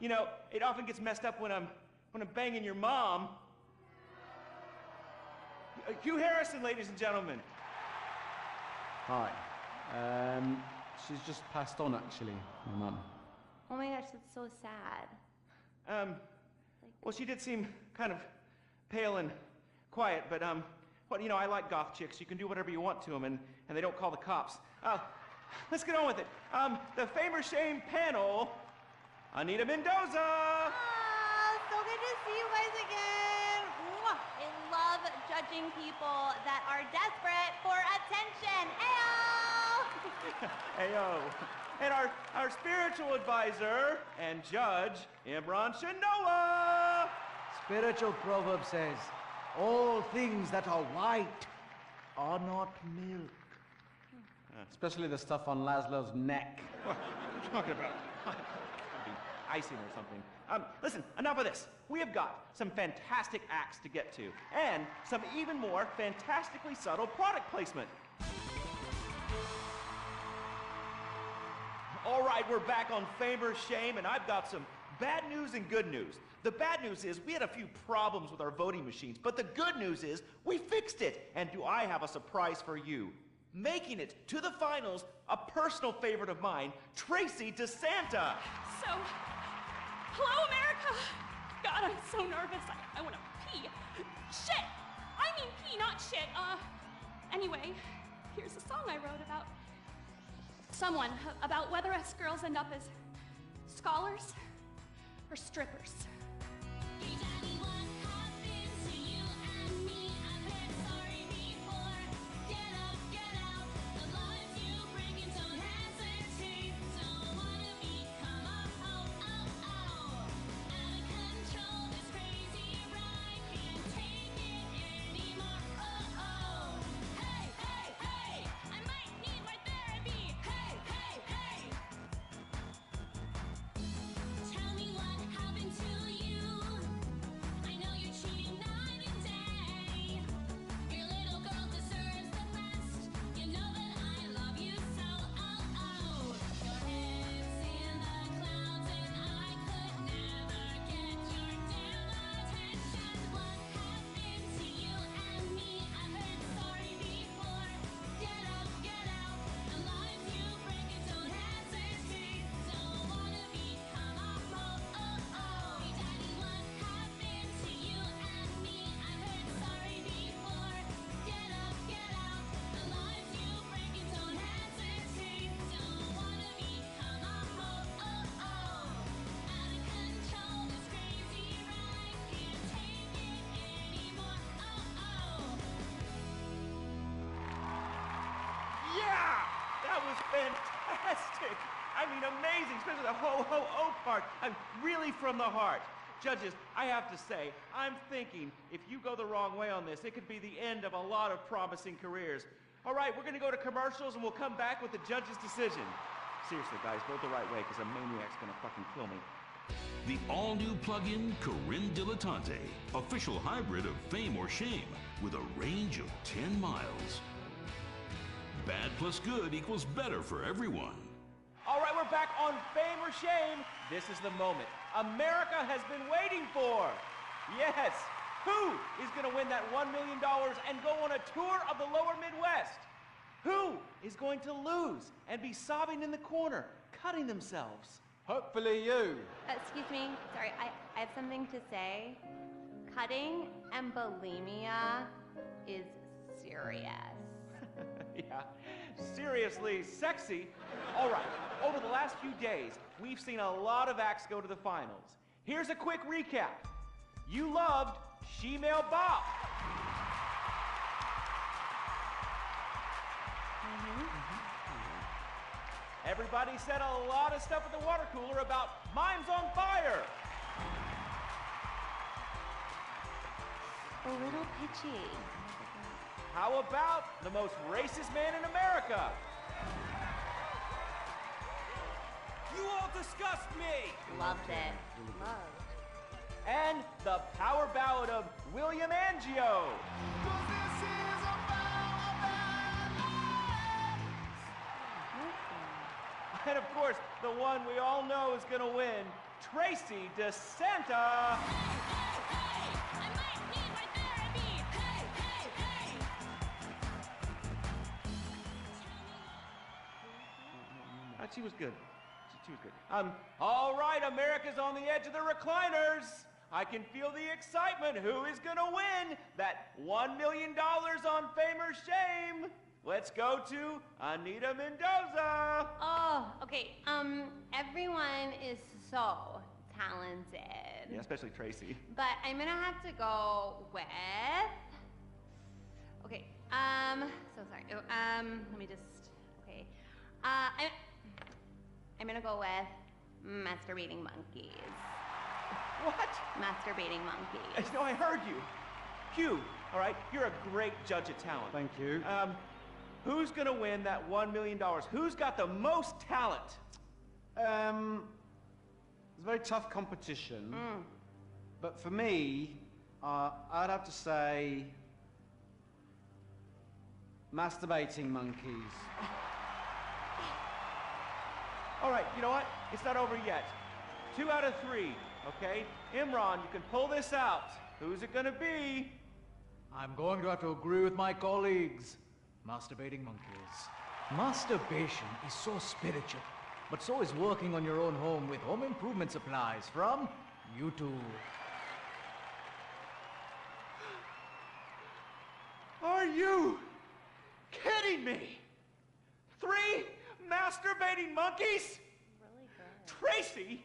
Speaker 2: you know, it often gets messed up when I'm banging your mom. Hugh Harrison, ladies and gentlemen.
Speaker 3: Hi. She's just passed on, actually, my mum.
Speaker 15: Oh my gosh, that's so sad.
Speaker 2: Well, she did seem kind of pale and quiet, but, you know, I like goth chicks. You can do whatever you want to them, and they don't call the cops. Let's get on with it. The Fame or Shame panel, Anita Mendoza.
Speaker 15: So good to see you guys again. Mwah. I love judging people that are desperate for attention. Ayo!
Speaker 2: Ayo. And our spiritual advisor and judge, Imran Shanoa.
Speaker 3: Spiritual proverb says, all things that are white are not milk. Especially the stuff on Laszlo's neck.
Speaker 2: What are you talking about? Icing or something. Listen, enough of this. We have got some fantastic acts to get to, and some even more fantastically subtle product placement. All right, we're back on Fame or Shame, and I've got some bad news and good news. The bad news is we had a few problems with our voting machines, but the good news is we fixed it. And do I have a surprise for you? Making it to the finals, a personal favorite of mine, Tracy DeSanta.
Speaker 1: So, hello, America. God, I'm so nervous. I want to pee. Shit! I mean pee, not shit. Anyway, here's a song I wrote about someone, about whether us girls end up as scholars or strippers.
Speaker 2: That was fantastic. I mean, amazing, especially the ho-ho-oh part. I'm really from the heart. Judges, I have to say, I'm thinking if you go the wrong way on this, it could be the end of a lot of promising careers. All right, we're going to go to commercials, and we'll come back with the judge's decision. Seriously, guys, vote the right way, because a maniac's going to fucking kill me.
Speaker 14: The all-new plug-in Corinne Dilettante, official hybrid of Fame or Shame, with a range of 10 miles. Bad plus good equals better for everyone.
Speaker 2: All right, we're back on Fame or Shame. This is the moment America has been waiting for. Yes, who is going to win that $1 million and go on a tour of the lower Midwest? Who is going to lose and be sobbing in the corner, cutting themselves?
Speaker 3: Hopefully you.
Speaker 15: Excuse me, sorry, I have something to say. Cutting and bulimia is serious.
Speaker 2: Yeah, seriously sexy. All right, over the last few days, we've seen a lot of acts go to the finals. Here's a quick recap. You loved She-Male Bop. Everybody said a lot of stuff at the water cooler about Mimes on Fire.
Speaker 15: A little pitchy.
Speaker 2: How about the most racist man in America? You all disgust me!
Speaker 15: Loved it. Loved.
Speaker 2: And the power ballad of William Angio. And of course, the one we all know is gonna win, Tracy DeSanta. She was good. She was good. All right, America's on the edge of the recliners. I can feel the excitement. Who is gonna win that $1 million on Fame or Shame? Let's go to Anita Mendoza.
Speaker 15: Oh, okay. Everyone is so talented.
Speaker 2: Yeah, especially Tracy.
Speaker 15: But I'm gonna have to go with. Okay. So sorry. Let me just. Okay. I'm gonna go with masturbating monkeys.
Speaker 2: What?
Speaker 15: Masturbating monkeys.
Speaker 2: No, I heard you. Hugh, all right, you're a great judge of talent.
Speaker 20: Thank you.
Speaker 2: Who's gonna win that $1 million? Who's got the most talent?
Speaker 20: It's a very tough competition. But for me, I'd have to say masturbating monkeys.
Speaker 2: All right, you know what? It's not over yet. 2 out of 3, okay? Imran, you can pull this out. Who's it gonna be?
Speaker 3: I'm going to have to agree with my colleagues. Masturbating monkeys. Masturbation is so spiritual, but so is working on your own home with home improvement supplies from YouTube.
Speaker 2: Are you kidding me? 3 masturbating monkeys?
Speaker 15: Really good.
Speaker 2: Tracy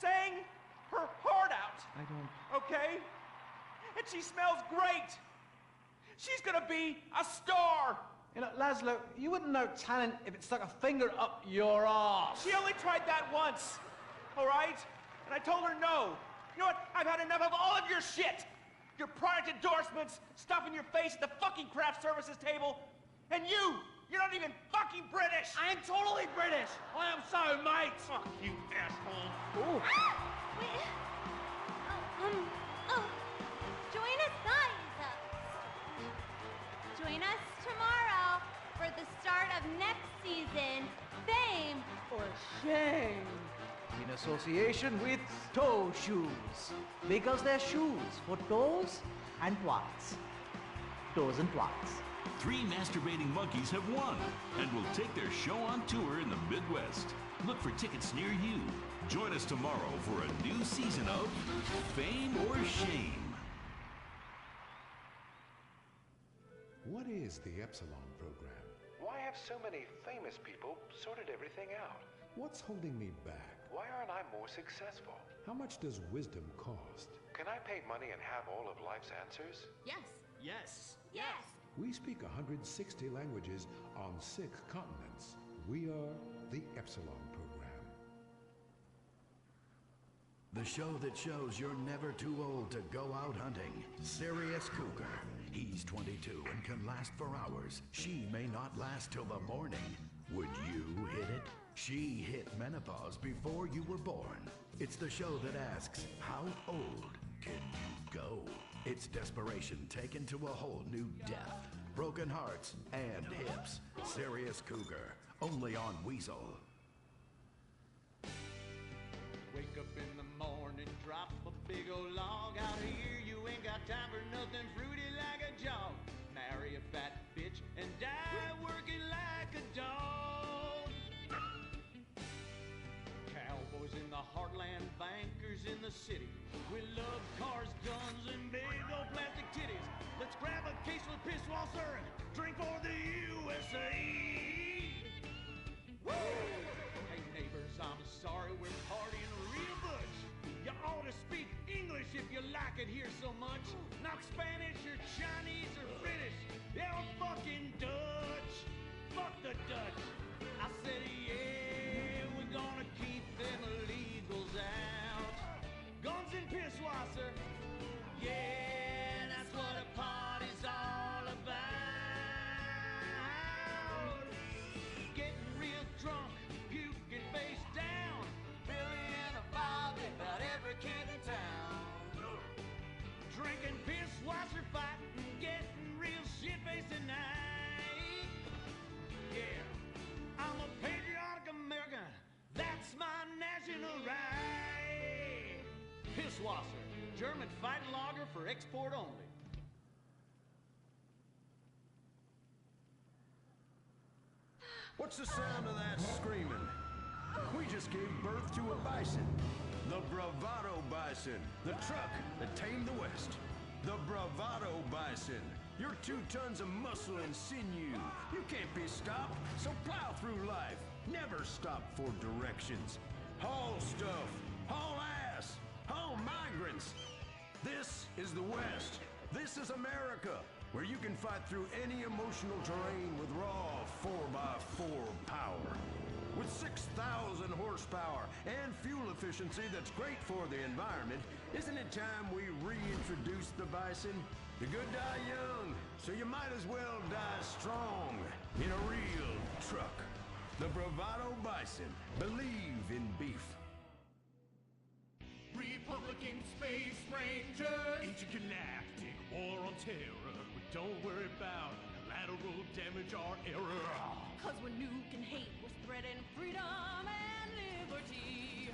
Speaker 2: sang her heart out.
Speaker 3: I don't...
Speaker 2: Okay? And she smells great. She's gonna be a star.
Speaker 16: You know, Laszlo, you wouldn't know talent if it stuck a finger up your arse.
Speaker 2: She only tried that once, all right? And I told her no. You know what? I've had enough of all of your shit. Your product endorsements, stuff in your face at the fucking craft services table. And you're not even fucking British.
Speaker 16: I am totally British. I am so, mate.
Speaker 2: Fuck you, asshole.
Speaker 3: Oh.
Speaker 15: Wait. Join us, guys. Join us tomorrow for the start of next season, Fame or Shame.
Speaker 3: In association with toe shoes. Because they're shoes for toes and twats. Toes and twats.
Speaker 14: 3 masturbating monkeys have won and will take their show on tour in the Midwest. Look for tickets near you. Join us tomorrow for a new season of Fame or Shame.
Speaker 17: What is the Epsilon program? Why have so many famous people sorted everything out? What's holding me back? Why aren't I more successful? How much does wisdom cost? Can I pay money and have all of life's answers?
Speaker 15: Yes.
Speaker 5: Yes.
Speaker 15: Yes.
Speaker 17: We speak 160 languages on 6 continents. We are the Epsilon program.
Speaker 6: The show that shows you're never too old to go out hunting. Serious Cougar. He's 22 and can last for hours. She may not last till the morning. Would you hit it? She hit menopause before you were born. It's the show that asks, how old can you go? It's desperation taken to a whole new depth. Broken hearts and hips. Serious Cougar. Only on Weasel.
Speaker 5: Wake up in the morning, drop a big old log out here. You ain't got time for nothing fruity like a jog. Marry a fat bitch and die working like a dog. Cowboys in the heartland, bankers in the city. We love cars, guns, and big old plastic titties. Let's grab a case of piss Wasser and drink for the USA. Woo! Hey neighbors, I'm sorry, we're partying real butch. You ought to speak English if you like it here so much. Not Spanish or Chinese or British. Yeah, fucking Dutch. Fuck the Dutch. I said, yeah, we're gonna keep them illegals out. Guns and piss Wasser. Yeah, that's what a party's all about. Getting real drunk, puking face down. Billy and a Bobby, about every kid in town. Drinking piss Wasser, fighting, getting real shit-faced tonight. Yeah, I'm a patriotic American. That's my national right. Pisswasser, German fighting lager for export only.
Speaker 9: What's the sound of that screaming? We just gave birth to a bison. The Bravado Bison. The truck that tamed the West. The Bravado Bison. You're 2 tons of muscle and sinew. You can't be stopped, so plow through life. Never stop for directions. Haul stuff. Haul ass. Haul migrants. This is the West. This is America, where you can fight through any emotional terrain with raw 4x4 power. With 6,000 horsepower and fuel efficiency that's great for the environment, isn't it time we reintroduce the bison? The good die young, so you might as well die strong in a real truck. The Bravado Bison. Believe in beef.
Speaker 18: Republican Space Rangers, intergalactic war on terror. We don't worry about collateral damage or error.
Speaker 10: 'Cause when nuke and hate was threatening freedom and liberty,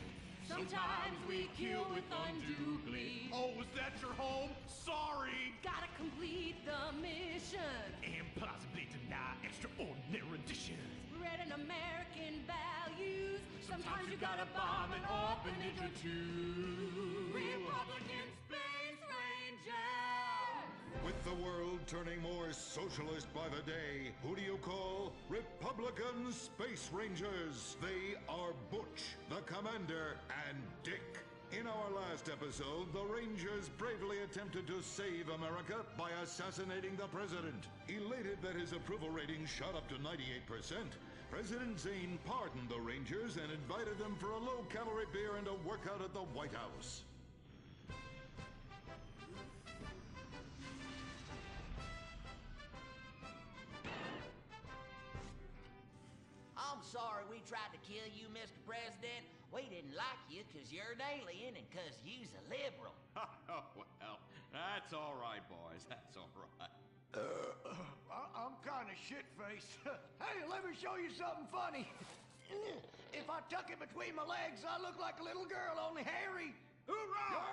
Speaker 10: sometimes we kill with undue glee.
Speaker 18: Oh, was that your home? Sorry!
Speaker 10: Gotta complete the mission.
Speaker 18: And possibly deny extraordinary additions.
Speaker 10: Spreading American values.
Speaker 18: Sometimes you gotta bomb an orphanage or two.
Speaker 10: Republican Space Rangers!
Speaker 6: With the world turning more socialist by the day, who do you call Republican Space Rangers? They are Butch, the Commander, and Dick. In our last episode, the Rangers bravely attempted to save America by assassinating the president. Elated that his approval rating shot up to 98%, President Zane pardoned the Rangers and invited them for a low-calorie beer and a workout at the White House.
Speaker 12: I'm sorry we tried to kill you, Mr. President. We didn't like you because you're an alien and because you's a liberal.
Speaker 19: Oh, well, that's all right, boys. That's all right.
Speaker 9: I'm kind of shit-faced. Hey, let me show you something funny. If I tuck it between my legs, I look like a little girl, only hairy.
Speaker 13: Hoorah!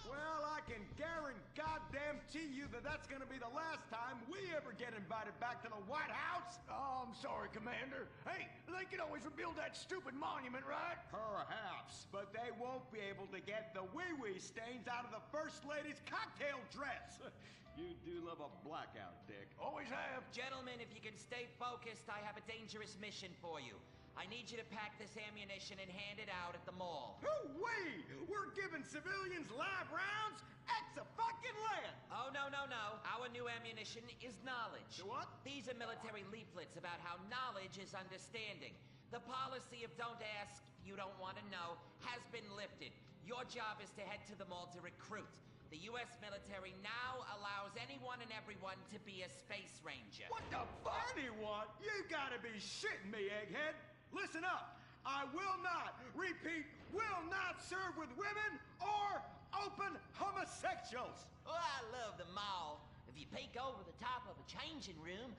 Speaker 13: Well, I can guarantee you that that's gonna be the last time we ever get invited back to the White House.
Speaker 9: Oh, I'm sorry, Commander. Hey, they can always rebuild that stupid monument, right?
Speaker 13: Perhaps, but they won't be able to get the wee-wee stains out of the First Lady's cocktail dress.
Speaker 19: You do love a blackout, Dick.
Speaker 9: Always have.
Speaker 12: Gentlemen, if you can stay focused, I have a dangerous mission for you. I need you to pack this ammunition and hand it out at the mall.
Speaker 13: Hoo-wee! We're giving civilians live rounds? Ex-a-fucking-land!
Speaker 12: Oh, no. Our new ammunition is knowledge.
Speaker 13: What?
Speaker 12: These are military leaflets about how knowledge is understanding. The policy of don't ask, you don't want to know, has been lifted. Your job is to head to the mall to recruit. The U.S. military now allows anyone and everyone to be a space ranger.
Speaker 13: What the fuck? Anyone? You gotta be shitting me, egghead! Listen up! I will not, repeat, will not serve with women or open homosexuals!
Speaker 12: Oh, I love the mall. If you peek over the top of a changing room,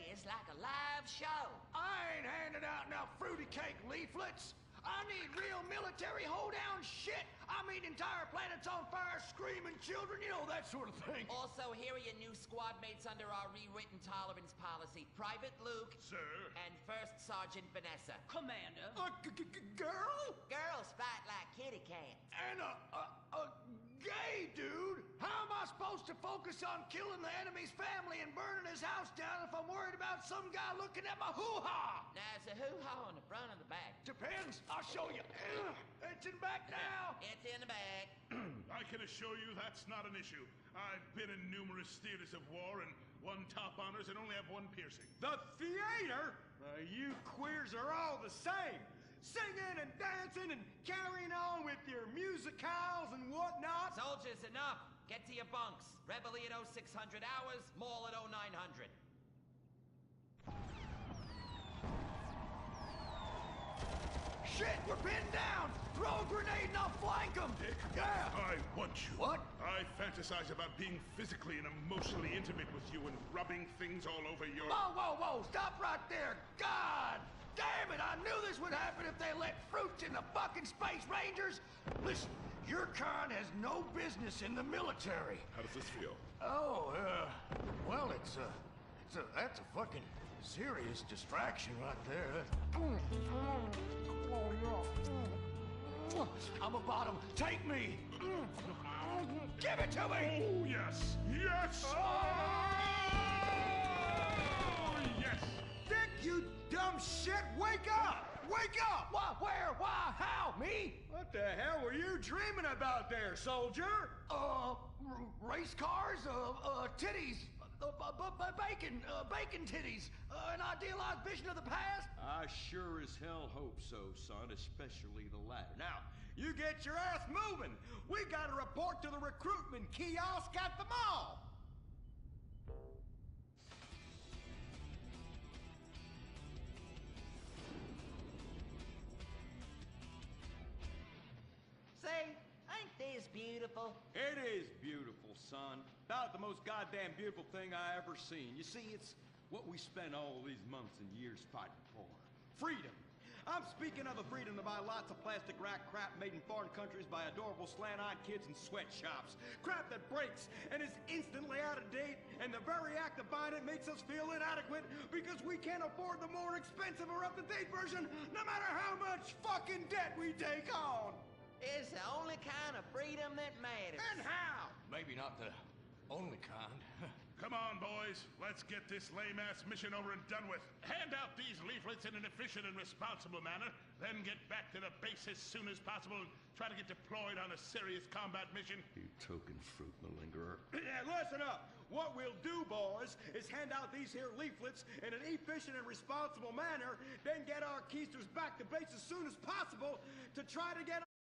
Speaker 12: it's like a live show.
Speaker 9: I ain't handing out no fruity cake leaflets. I need real military hoedown shit. I mean entire planets on fire, screaming children, you know, that sort of thing.
Speaker 12: Also, here are your new squad mates under our rewritten tolerance policy. Private Luke.
Speaker 18: Sir.
Speaker 12: And First Sergeant Vanessa.
Speaker 10: Commander.
Speaker 9: Girl?
Speaker 12: Girls fight like kitty cats.
Speaker 9: And a gay dude? How am I supposed to focus on killing the enemy's family and burning his house down if I'm worried about some guy looking at my hoo-ha?
Speaker 12: Now, is the hoo-ha on the front or the back?
Speaker 9: Depends. I'll show you. It's in the back now.
Speaker 12: It's in the back.
Speaker 18: I can assure you that's not an issue. I've been in numerous theaters of war and won top honors and only have one piercing.
Speaker 13: The theater? You queers are all the same. Singing and dancing and carrying on with your musicals and whatnot.
Speaker 12: Soldiers, enough. Get to your bunks. Reveille at 0600 hours, mall at 0900.
Speaker 9: Shit, we're pinned down! Throw a grenade and I'll flank them!
Speaker 18: Dick,
Speaker 9: yeah!
Speaker 18: I want you.
Speaker 9: What?
Speaker 18: I fantasize about being physically and emotionally intimate with you and rubbing things all over your...
Speaker 9: Whoa! Stop right there! God! Damn it! I knew this would happen if they let fruits in the fucking Space Rangers! Listen, your kind has no business in the military.
Speaker 18: How does this feel?
Speaker 9: Oh, well, that's a fucking serious distraction right there. I'm a bottom. Take me! Give it to me!
Speaker 18: Oh, yes! Yes!
Speaker 9: Oh,
Speaker 18: yes!
Speaker 13: Dick, you dumb shit! Wake up! Wake up!
Speaker 9: Why? Where? Why? How? Me?
Speaker 13: What the hell were you dreaming about there, soldier?
Speaker 9: Race cars, titties, bacon titties, an idealized vision of the past?
Speaker 19: I sure as hell hope so, son, especially the latter.
Speaker 13: Now, you get your ass moving. We got to report to the recruitment kiosk at the mall.
Speaker 12: Say, ain't this beautiful?
Speaker 19: It is beautiful, son. About the most goddamn beautiful thing I ever seen. You see, it's what we spent all these months and years fighting for. Freedom. I'm speaking of the freedom to buy lots of plastic rack crap made in foreign countries by adorable slant-eyed kids in sweatshops. Crap that breaks and is instantly out of date, and the very act of buying it makes us feel inadequate because we can't afford the more expensive or up-to-date version, no matter how much fucking debt we take on.
Speaker 12: It's the only kind of freedom that matters.
Speaker 19: And how?
Speaker 20: Maybe not the only kind.
Speaker 18: Come on, boys. Let's get this lame-ass mission over and done with. Hand out these leaflets in an efficient and responsible manner, then get back to the base as soon as possible and try to get deployed on a serious combat mission.
Speaker 8: You token fruit malingerer.
Speaker 19: Yeah, listen up. What we'll do, boys, is hand out these here leaflets in an efficient and responsible manner, then get our keisters back to base as soon as possible to try to get